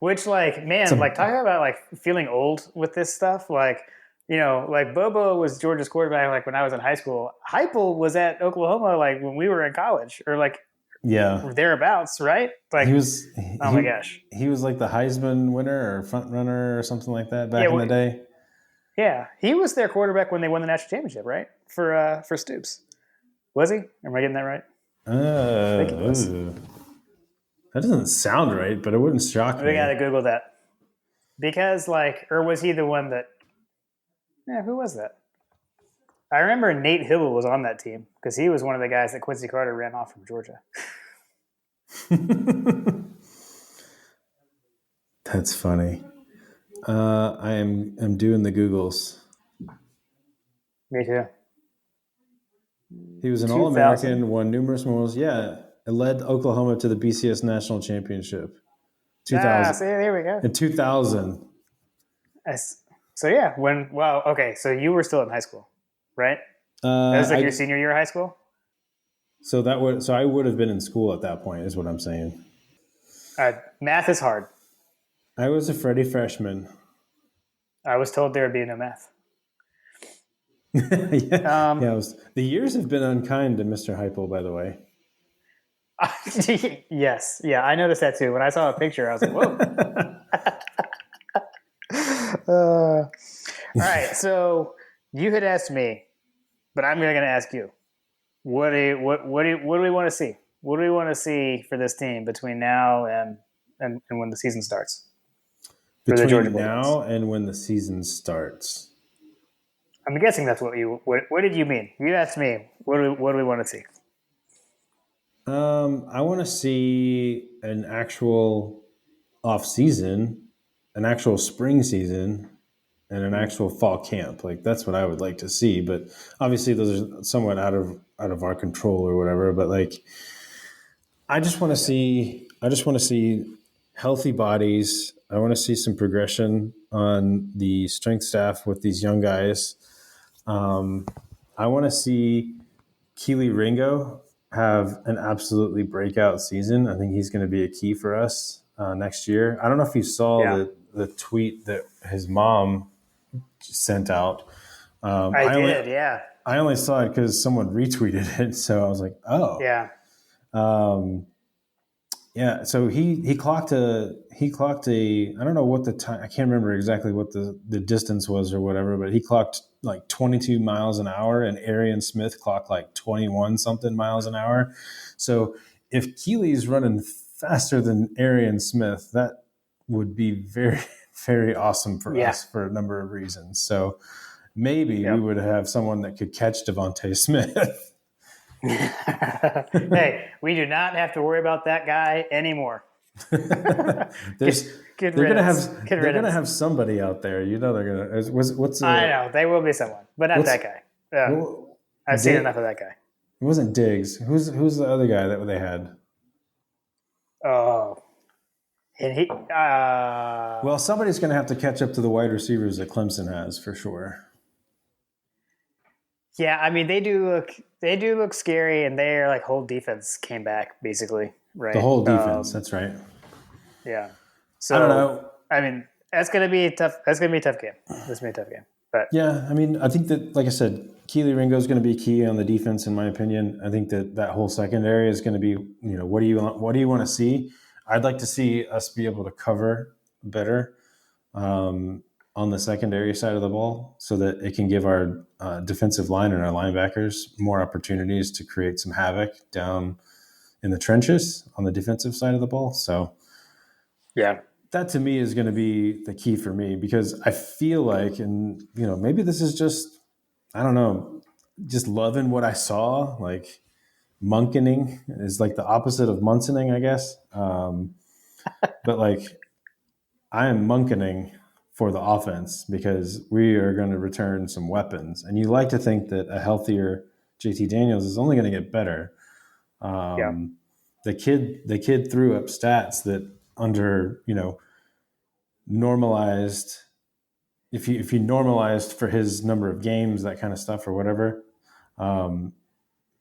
Which, like, man, like, talking about like feeling old with this stuff, like, like Bobo was Georgia's quarterback like when I was in high school. Heupel was at Oklahoma like when we were in college, or like thereabouts, right? Like, oh my gosh, he was like the Heisman winner or front runner or something like that back in the day. Yeah, he was their quarterback when they won the national championship, right? For Stoops, was he? Am I getting that right? I think it was. That doesn't sound right, but it wouldn't shock me. We gotta Google that because, like, or was he the one that? Yeah, who was that? I remember Nate Hibble was on that team because he was one of the guys that Quincy Carter ran off from Georgia. That's funny. I'm doing the Googles. Me too. He was an All-American, won numerous medals. Yeah, it led Oklahoma to the BCS National Championship. 2000. See, there we go. In 2000. So yeah, okay, so you were still in high school, right? That was like your senior year of high school? So I would have been in school at that point, is what I'm saying. Math is hard. I was a Freddie freshman. I was told there would be no math. The years have been unkind to Mr. Heupel, by the way. Yes. Yeah, I noticed that too. When I saw a picture, I was like, whoa. All right, so you had asked me, but I'm going to ask you. What do we want to see? What do we want to see for this team between now and when the season starts? Between now and when the season starts. I'm guessing that's what did you mean? You asked me, what do we want to see? I want to see an actual off season, an actual spring season, and an actual fall camp. Like, that's what I would like to see. But obviously those are somewhat out of our control or whatever. But like, I just want to see healthy bodies. I want to see some progression on the strength staff with these young guys. I want to see Keely Ringo have an absolutely breakout season. I think he's going to be a key for us next year. I don't know if you saw the tweet that his mom sent out. I only saw it because someone retweeted it, so I was like, oh. Yeah. Yeah, so he clocked a I don't know what the time, I can't remember exactly what the distance was or whatever, but he clocked like 22 miles an hour, and Arian Smith clocked like 21 something miles an hour. So if Keely's running faster than Arian Smith, that would be very, very awesome for us for a number of reasons. So maybe we would have someone that could catch Devontae Smith. Hey, we do not have to worry about that guy anymore. They're gonna have somebody out there. They're gonna. I know they will be someone, but not that guy. I've seen enough of that guy. It wasn't Diggs. Who's the other guy that they had? Oh, and he. Well, somebody's gonna have to catch up to the wide receivers that Clemson has for sure. Yeah, I mean they do look scary, and their like whole defense came back basically, right? The whole defense, that's right. Yeah. So I don't know. I mean, that's gonna be tough. That's gonna be a tough game. But yeah, I mean, I think that, like I said, Keely Ringo is going to be key on the defense, in my opinion. I think that whole secondary is going to be, what do you want to see? I'd like to see us be able to cover better on the secondary side of the ball, so that it can give our defensive line and our linebackers more opportunities to create some havoc down in the trenches on the defensive side of the ball. So, yeah, that to me is going to be the key for me, because I feel like, and maybe this is just, I don't know, just loving what I saw. Like monkening is like the opposite of munsoning, I guess. But like I am monkening for the offense because we are going to return some weapons, and you like to think that a healthier JT Daniels is only going to get better. Yeah. The kid threw up stats that under normalized, if you normalized for his number of games, that kind of stuff or whatever,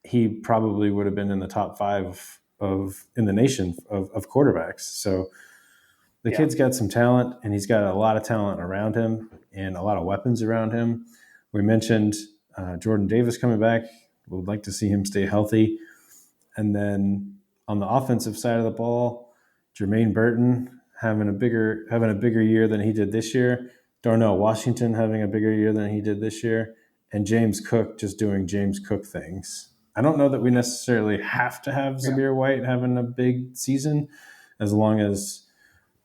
he probably would have been in the top 5 in the nation of quarterbacks. So the kid's got some talent, and he's got a lot of talent around him and a lot of weapons around him. We mentioned Jordan Davis coming back. We'd like to see him stay healthy. And then on the offensive side of the ball, Jermaine Burton having a bigger year than he did this year. Darnell Washington having a bigger year than he did this year. And James Cook just doing James Cook things. I don't know that we necessarily have to have Zamir White having a big season, as long as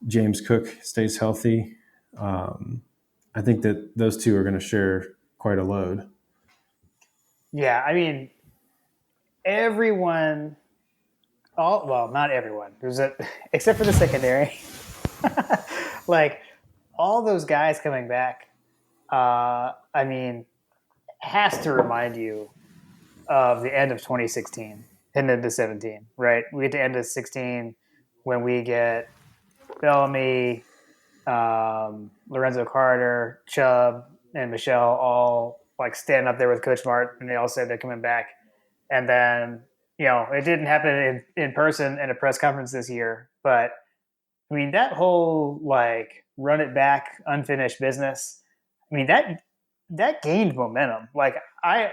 James Cook stays healthy. I think that those two are going to share quite a load. Yeah, I mean, everyone, not everyone, except for the secondary. Like all those guys coming back, I mean, has to remind you of the end of 2016 and into 17, right? We get to end of 16 when we get Bellamy, Lorenzo Carter, Chubb, and Michelle all like standing up there with Coach Mart, and they all said they're coming back. And then, it didn't happen in person in a press conference this year, but I mean, that whole like run it back, unfinished business, I mean, that gained momentum. Like like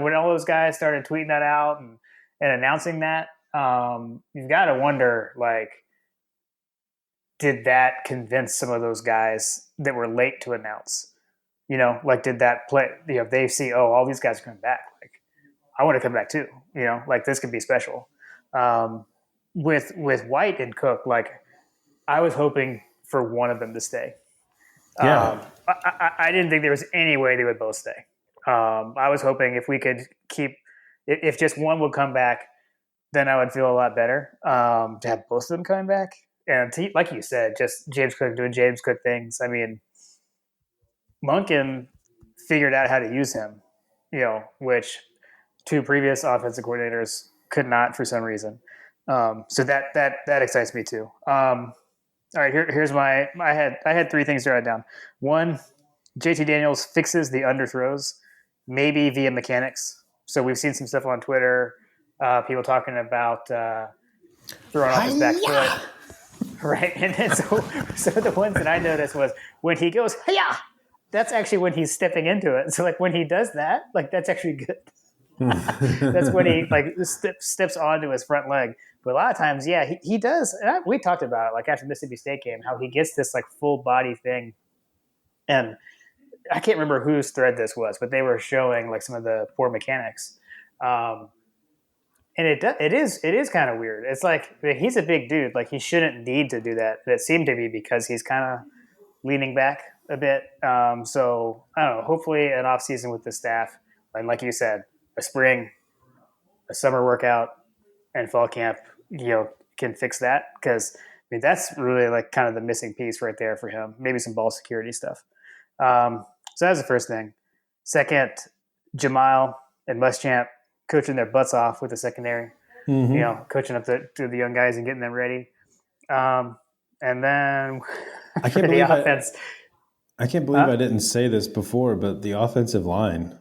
when all those guys started tweeting that out and announcing that, you've got to wonder, like, did that convince some of those guys that were late to announce? Like, did that play? They see, all these guys are coming back. Like, I want to come back too. Like this could be special. With White and Cook, like I was hoping for one of them to stay. Yeah. I didn't think there was any way they would both stay. I was hoping if we could if just one would come back, then I would feel a lot better. To have both of them coming back. And like you said, just James Cook doing James Cook things. I mean, Monken figured out how to use him, which 2 previous offensive coordinators could not for some reason. So that excites me too. All right, here's I had 3 things to write down. 1, JT Daniels fixes the underthrows, maybe via mechanics. So we've seen some stuff on Twitter, people talking about throwing off his back foot. Right, and then so the ones that I noticed was when he goes, "Hiya!" That's actually when he's stepping into it. So like when he does that, like that's actually good. That's when he like steps onto his front leg. But a lot of times, yeah, he does. And we talked about it, like after the Mississippi State game, how he gets this like full body thing. And I can't remember whose thread this was, but they were showing like some of the poor mechanics. And it is kind of weird. It's like he's a big dude. Like he shouldn't need to do that. But it seemed to be because he's kind of leaning back a bit. So I don't know. Hopefully an off season with the staff, and like you said, a spring, a summer workout, and fall camp, can fix that. Because I mean that's really like kind of the missing piece right there for him. Maybe some ball security stuff. So that's the first thing. Second, Jamal and Muschamp coaching their butts off with the secondary, coaching up to the young guys and getting them ready. And then I can't believe the offense. I can't believe I didn't say this before, but the offensive line,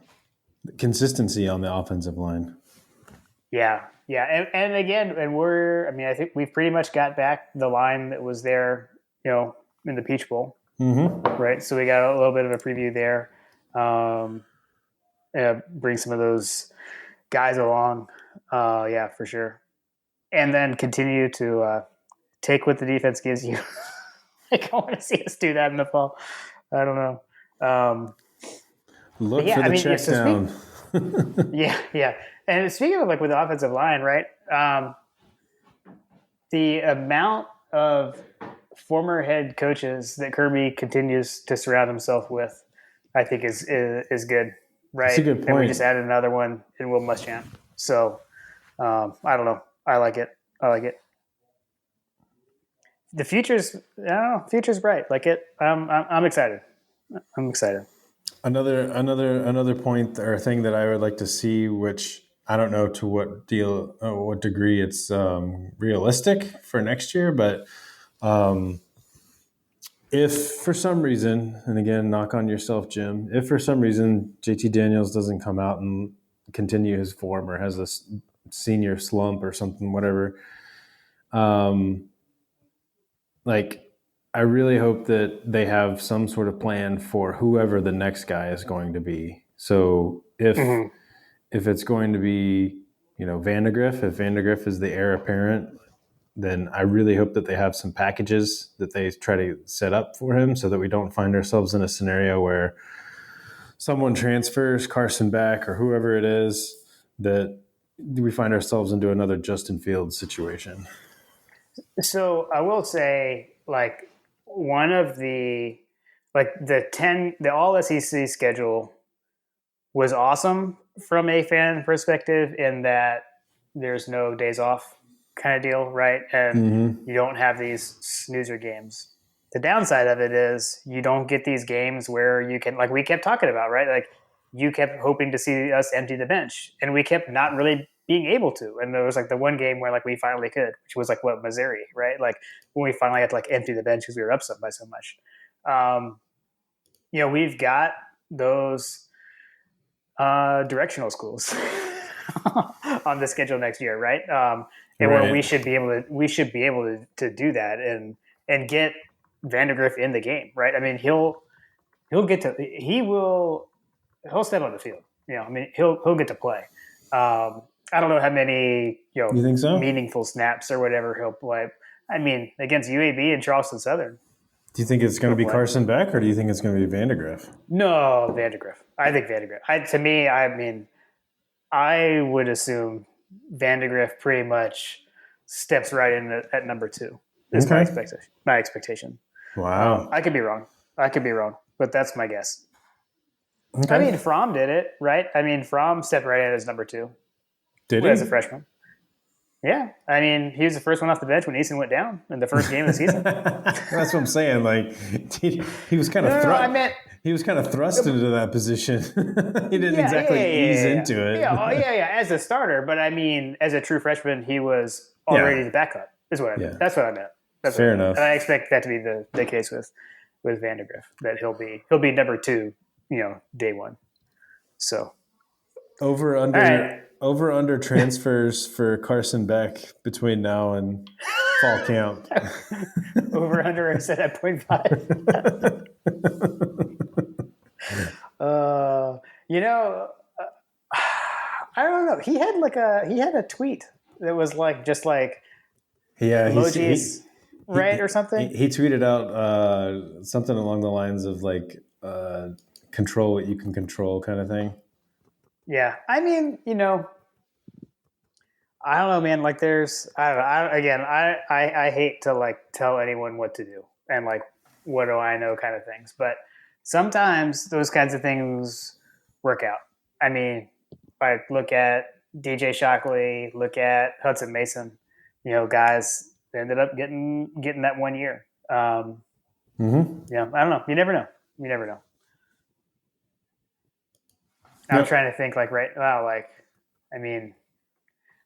the consistency on the offensive line. Yeah. And again, I think we've pretty much got back the line that was there, in the Peach Bowl. Mm-hmm. Right. So we got a little bit of a preview there. Bring some of those guys along. Yeah, for sure. And then continue to take what the defense gives you. Like, I want to see us do that in the fall. I don't know. Look for the check down. Yeah. And speaking of like with the offensive line, right? The amount of former head coaches that Kirby continues to surround himself with, I think is good, right? That's a good And we point. just added another one in Will Muschamp. So I don't know. I like it. The future's bright. Like it. I'm excited. I'm excited. Another point or thing that I would like to see, which I don't know to what degree it's realistic for next year, but if for some reason, and again, knock on yourself, Jim, if for some reason JT Daniels doesn't come out and continue his form or has a senior slump or something, whatever, like I really hope that they have some sort of plan for whoever the next guy is going to be. So if it's going to be, Vandegrift, if Vandegrift is the heir apparent, then I really hope that they have some packages that they try to set up for him so that we don't find ourselves in a scenario where someone transfers Carson back or whoever it is, that we find ourselves into another Justin Fields situation. So I will say, like, one of the all SEC schedule was awesome from a fan perspective in that there's no days off kind of deal, right? And you don't have these snoozer games. The downside of it is you don't get these games where you can, like we kept talking about, right? Like you kept hoping to see us empty the bench, and we kept not really being able to. And there was like the one game where like we finally could, which was like Missouri, right? Like when we finally had to like empty the bench because we were up by so much. We've got those directional schools on the schedule next year, right? Where we should be able to do that and get Vandegrift in the game, right? I mean, he'll step on the field. He'll get to play. I don't know how many you think so? meaningful snaps or whatever he'll play. I mean, against UAB and Charleston Southern. Do you think it's going to be Carson Beck, or do you think it's going to be Vandegrift? No, Vandegrift. I think Vandegrift. I would assume Vandegrift pretty much steps right in at number 2. Is my expectation. Wow. I could be wrong, but that's my guess. Okay. I mean, Fromm did it, right? I mean, Fromm stepped right in as number 2. Did he? As a freshman. Yeah. I mean, he was the first one off the bench when Eason went down in the first game of the season. That's what I'm saying. Like, he was kind of he was kind of thrust into that position. He didn't ease into it. Yeah, as a starter. But I mean, as a true freshman, he was already the backup, is what I meant. That's what I meant. Fair enough. And I expect that to be the case with Vandegrift, that he'll be number 2, day 1. So over under transfers for Carson Beck between now and fall camp. Over under set at 0.5. I don't know. He had a tweet that was like just like emojis, right, or something. He tweeted out something along the lines of like control what you can control, kind of thing. Yeah, I mean, I don't know, man. Like, I hate to like tell anyone what to do and like what do I know kind of things, but sometimes those kinds of things work out. I mean, if I look at DJ Shockley, look at Hudson Mason, guys ended up getting that 1 year. Yeah, I don't know. You never know. I'm trying to think like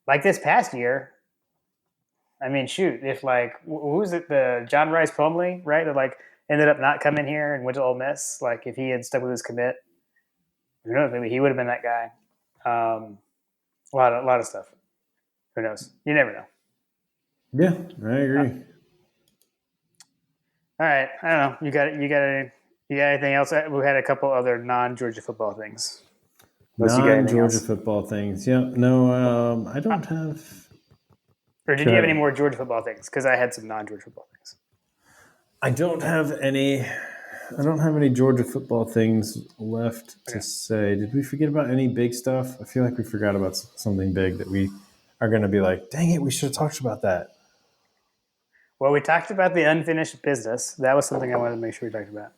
like this past year, I mean, shoot, if like, who's it? The John Rice Plumlee, right? That like ended up not coming here and went to Ole Miss. Like if he had stuck with his commit, who knows? Maybe he would have been that guy. A lot of stuff. Who knows? You never know. Yeah, I agree. All right. I don't know. You got anything else? We had a couple other non-Georgia football things. Non-Georgia football things. Yeah. No, I don't have. Or did you have any more Georgia football things? Because I had some non-Georgia football things. I don't have any Georgia football things left to say. Did we forget about any big stuff? I feel like we forgot about something big that we are going to be like, dang it, we should have talked about that. Well, we talked about the unfinished business. That was something I wanted to make sure we talked about.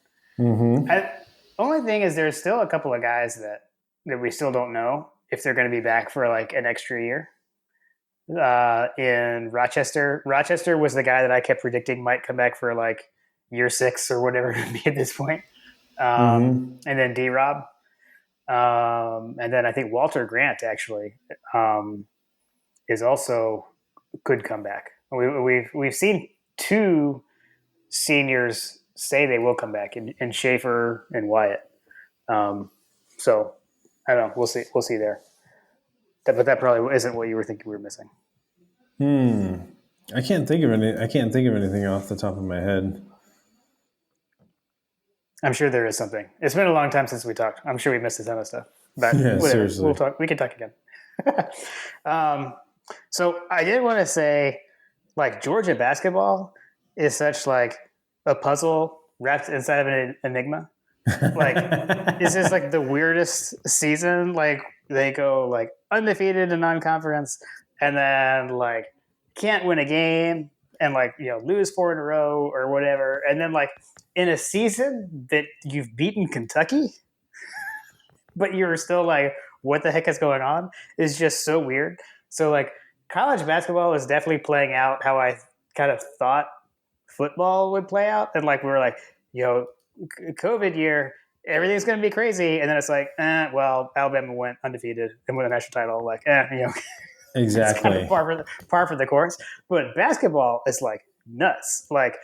Only thing is, there's still a couple of guys that we still don't know if they're going to be back for like an extra year. In Rochester was the guy that I kept predicting might come back for like year 6 or whatever it would be at this point. And then D-Rob. And then I think Walter Grant actually is also could come back. We've seen 2 seniors say they will come back, in Schaefer and Wyatt. So I don't know. We'll see there. But that probably isn't what you were thinking we were missing. I can't think of anything off the top of my head. I'm sure there is something. It's been a long time since we talked. I'm sure we missed a ton of stuff. But yeah, seriously. We'll talk. We can talk again. So I did want to say, like, Georgia basketball is such like a puzzle wrapped inside of an enigma. Like, it's just like the weirdest season. Like, they go like undefeated in non-conference, and then like can't win a game, and like, you know, lose 4 in a row or whatever, and then like in a season that you've beaten Kentucky, but you're still like, what the heck is going on? Is just so weird. So like, college basketball is definitely playing out how I kind of thought football would play out, and like we were like, you know, COVID year, everything's going to be crazy, and then it's like, well, Alabama went undefeated and won the national title. Like, you know, exactly, it's kind of par for the course. But basketball is like nuts. Like,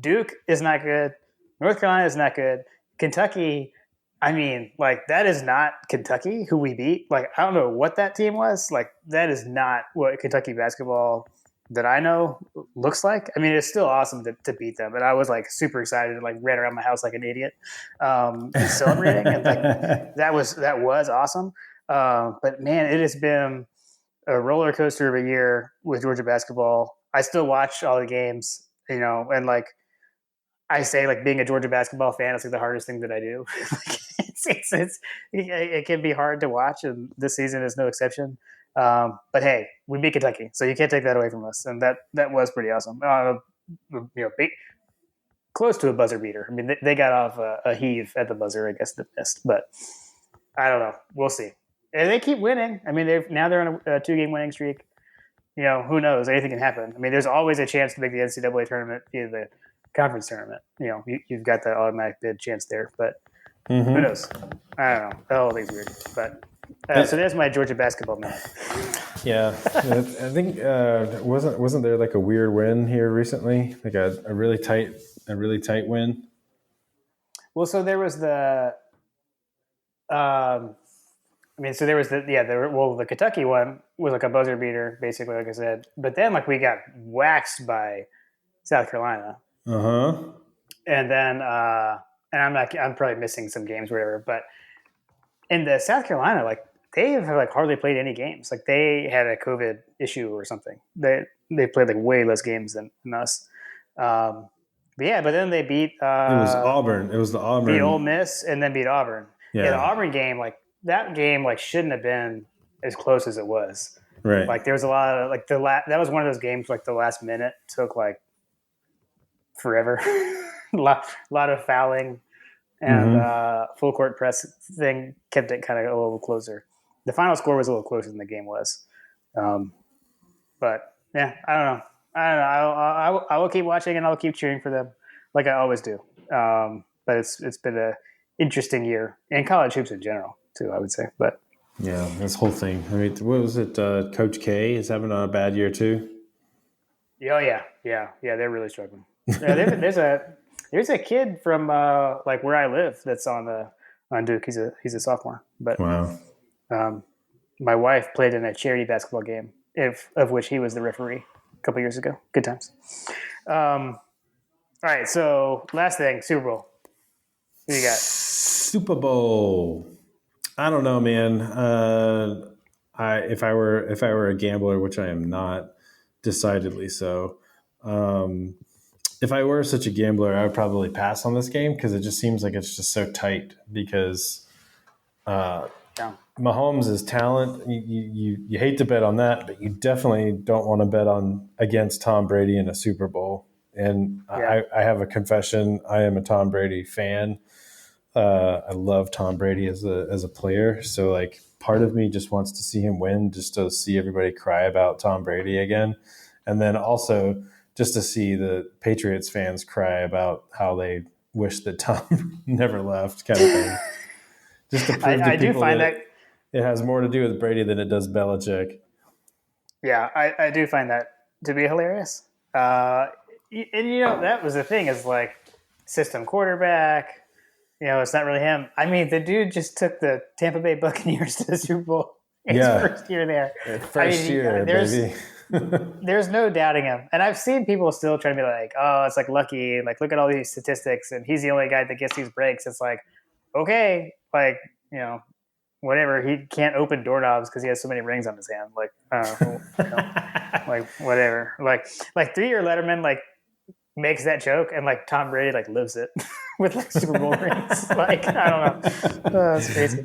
Duke is not good. North Carolina is not good. Kentucky, I mean, like, that is not Kentucky who we beat. Like, I don't know what that team was. Like, that is not what Kentucky basketball that I know looks like. I mean, it's still awesome to beat them. And I was like super excited and like ran around my house like an idiot, celebrating. And like, that was awesome. But man, it has been a roller coaster of a year with Georgia basketball. I still watch all the games, you know, and like I say, like, being a Georgia basketball fan is like the hardest thing that I do. It can be hard to watch, and this season is no exception. But hey, we beat Kentucky, so you can't take that away from us, and that was pretty awesome. You know, close to a buzzer beater. I mean, they got off a heave at the buzzer, I guess, that missed, but I don't know. We'll see. And they keep winning. I mean, they're on a 2-game winning streak. You know, who knows? Anything can happen. I mean, there's always a chance to make the NCAA tournament via the conference tournament. You know, you've got that automatic bid chance there, but who knows? I don't know. The whole thing's weird. But so there's my Georgia basketball minute. Yeah, I think wasn't there like a weird win here recently, like a really tight win? Well, so there was the, the Kentucky one was like a buzzer beater, basically, like I said. But then like we got waxed by South Carolina. And then and I'm probably missing some games or whatever, but in the South Carolina, like, they have like hardly played any games. Like, they had a COVID issue or something. They played like way less games than us. But then they beat it was Auburn. It was the Auburn. Beat Ole Miss and then beat Auburn. Yeah, the Auburn game, like, that game like shouldn't have been as close as it was. Right. Like, there was a lot of like that was one of those games like the last minute took like forever. a lot of fouling, and full court press thing kept it kind of a little closer. The final score was a little closer than the game was. But yeah, I don't know. I will keep watching, and I'll keep cheering for them like I always do. But it's been a interesting year in college hoops in general too, I would say. But yeah, this whole thing. I mean, what was it? Coach K is having a bad year too. Oh yeah. They're really struggling. There's a kid from like where I live that's on Duke. He's a sophomore. But wow. My wife played in a charity basketball game, of which he was the referee a couple years ago. Good times. All right, so last thing, Super Bowl. Who you got? Super Bowl. I don't know, man. If I were a gambler, which I am not, decidedly so. If I were such a gambler, I would probably pass on this game because it just seems like it's just so tight. Because Mahomes is talent. You hate to bet on that, but you definitely don't want to bet on against Tom Brady in a Super Bowl. And Yeah. I have a confession. I am a Tom Brady fan. I love Tom Brady as a player. So like part of me just wants to see him win, just to see everybody cry about Tom Brady again, and then also just to see the Patriots fans cry about how they wish that Tom never left, kind of thing. Just to prove to I do people find that that. it has more to do with Brady than it does Belichick. Yeah, I do find that to be hilarious. And that was the thing is like system quarterback. It's not really him. I mean, the dude just took the Tampa Bay Buccaneers to the Super Bowl his Yeah, first year there. first year, baby. There's no doubting him. And I've seen people still trying to be like, oh, it's like lucky. Like, look at all these statistics, and he's the only guy that gets these breaks. It's like, okay, like whatever. He can't open doorknobs because he has so many rings on his hand. Like, like whatever. Like 3-year Letterman like makes that joke, and like Tom Brady like lives it with like Super Bowl rings. Like I don't know, that's crazy.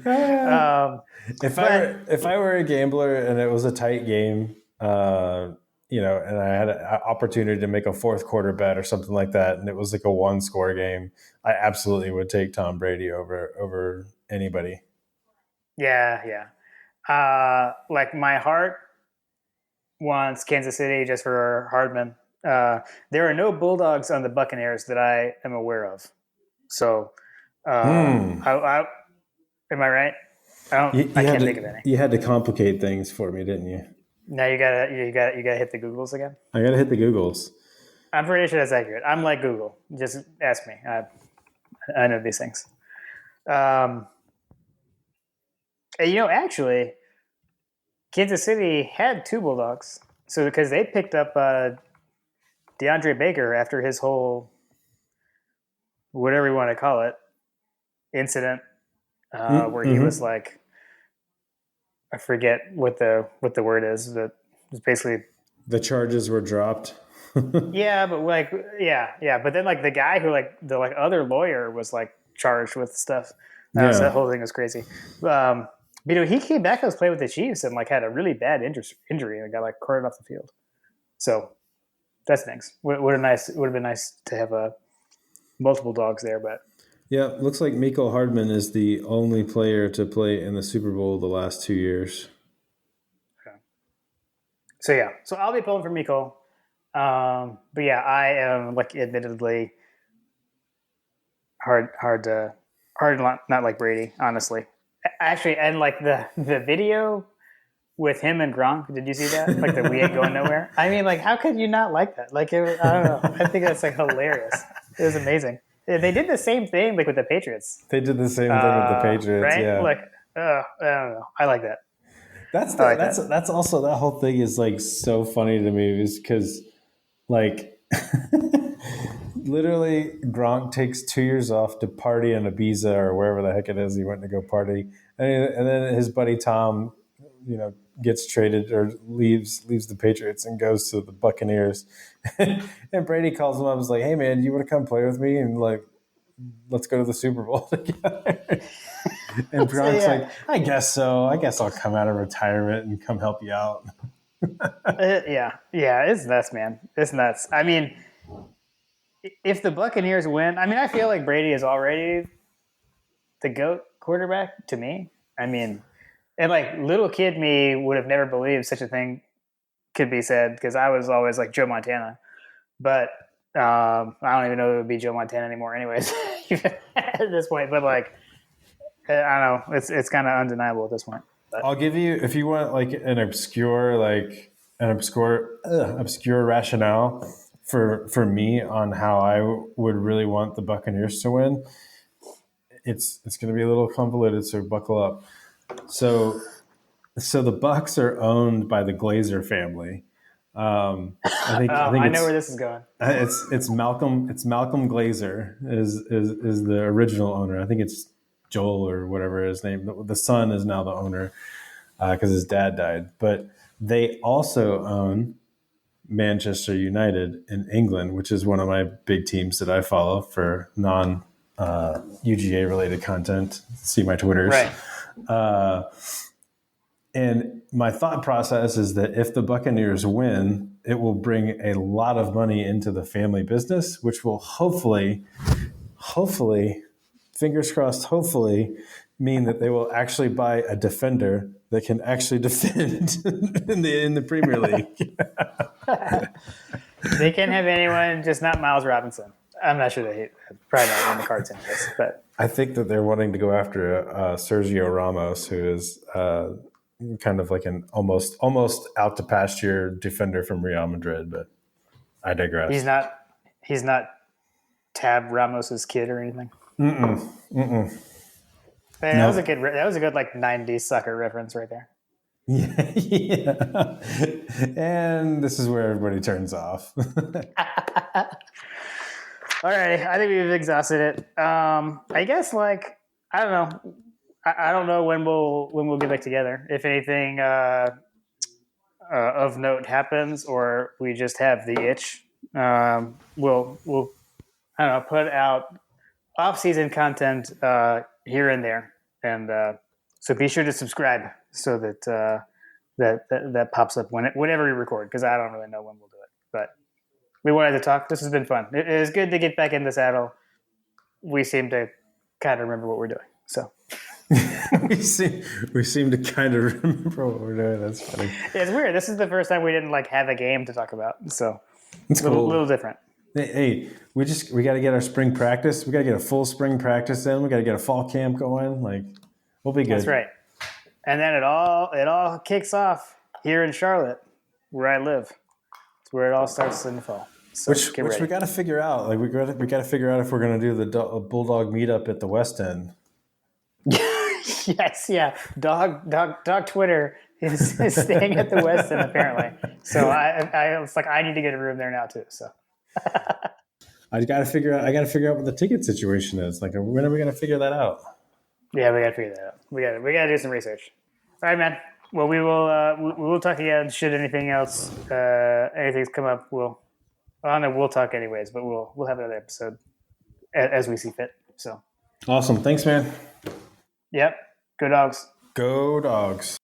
If I were a gambler and it was a tight game, and I had an opportunity to make a fourth quarter bet or something like that, and it was like a 1-score game, I absolutely would take Tom Brady over anybody. Yeah. Like my heart wants Kansas City just for Hardman. There are no Bulldogs on the Buccaneers that I am aware of. So, am I right? I can't think of any. You had to complicate things for me, didn't you? Now you gotta hit the Googles again. I gotta hit the Googles. I'm pretty sure that's accurate. I'm like Google. Just ask me. I know these things. And, actually, Kansas City had 2 Bulldogs. So because they picked up DeAndre Baker after his whole, whatever you want to call it, incident where he was like, I forget what the word is, but it's basically the charges were dropped. Yeah, but but then like the guy who like the like other lawyer was like charged with stuff. So that whole thing was crazy. He came back and was playing with the Chiefs and like had a really bad injury and got like carted off the field. So that's things. Would have been nice to have multiple dogs there, but yeah, looks like Mecole Hardman is the only player to play in the Super Bowl the last 2 years. Okay. So I'll be pulling for Mecole. But yeah, I am like admittedly hard to not like Brady, honestly. Actually, and like the video with him and Gronk, did you see that? Like the we ain't going nowhere. I mean, like how could you not like that? Like I don't know. I think that's like hilarious. It was amazing. They did the same thing like with the Patriots. They did the same thing with the Patriots, right? Yeah. Like I don't know. I like that. That's also that whole thing is like so funny to me is because like literally Gronk takes 2 years off to party in Ibiza or wherever the heck it is he went to go party, and then his buddy Tom, gets traded or leaves the Patriots and goes to the Buccaneers, and Brady calls him up and is like, "Hey man, do you want to come play with me and like let's go to the Super Bowl together?" And Gronk's like, "I guess so. I guess I'll come out of retirement and come help you out." Yeah, it's nuts, man. It's nuts. I mean, if the Buccaneers win, I mean, I feel like Brady is already the GOAT quarterback to me. I mean, and like little kid me would have never believed such a thing could be said because I was always like Joe Montana. But I don't even know if it would be Joe Montana anymore anyways at this point. But like, I don't know. It's kind of undeniable at this point. But I'll give you, if you want like an obscure rationale for me on how I would really want the Buccaneers to win. It's going to be a little convoluted, so buckle up. So the Bucs are owned by the Glazer family. I think I know where this is going. It's Malcolm Glazer is the original owner. I think it's Joel or whatever his name. The son is now the owner because his dad died. But they also own Manchester United in England, which is one of my big teams that I follow for non UGA related content. See my Twitters. Right. And my thought process is that if the Buccaneers win, it will bring a lot of money into the family business, which will hopefully, fingers crossed, hopefully mean that they will actually buy a defender that can actually defend in the Premier League. They can't have anyone, just not Miles Robinson. I'm not sure they probably not in the cards anyways, but I think that they're wanting to go after Sergio Ramos, who is kind of like an almost out to pasture defender from Real Madrid. But I digress. he's not Tab Ramos's kid or anything. Mm-mm. Man, that was a good like 90s soccer reference right there. Yeah. And this is where everybody turns off. All right, I think we've exhausted it. I guess like I don't know. I don't know when we'll get back together. If anything of note happens, or we just have the itch, we'll I don't know, put out off-season content here and there, and so be sure to subscribe so that that pops up whenever we record, because I don't really know when we'll do it, but we wanted to talk. This has been fun. It is good to get back in the saddle. We seem to kind of remember what we're doing, so. we seem to kind of remember what we're doing. That's funny. Yeah, it's weird. This is the first time we didn't like have a game to talk about, so it's a little different. Hey, we got to get our spring practice. We got to get a full spring practice in. We got to get a fall camp going. Like, we'll be good. That's right. And then it all kicks off here in Charlotte, where I live. It's where it all starts in the fall. So which we got to figure out. Like, we got to figure out if we're going to do the Bulldog meetup at the West End. Yes, yeah. Dog Twitter is staying at the West End apparently. So I was like, I need to get a room there now too. So I got to figure out what the ticket situation is. Like, when are we going to figure that out? Yeah, we got to figure that out. We got to do some research. All right, man. Well, we will talk again. Should anything's come up, we'll talk anyways. But we'll have another episode as we see fit. So awesome. Thanks, man. Yep. Go Dogs. Go Dogs.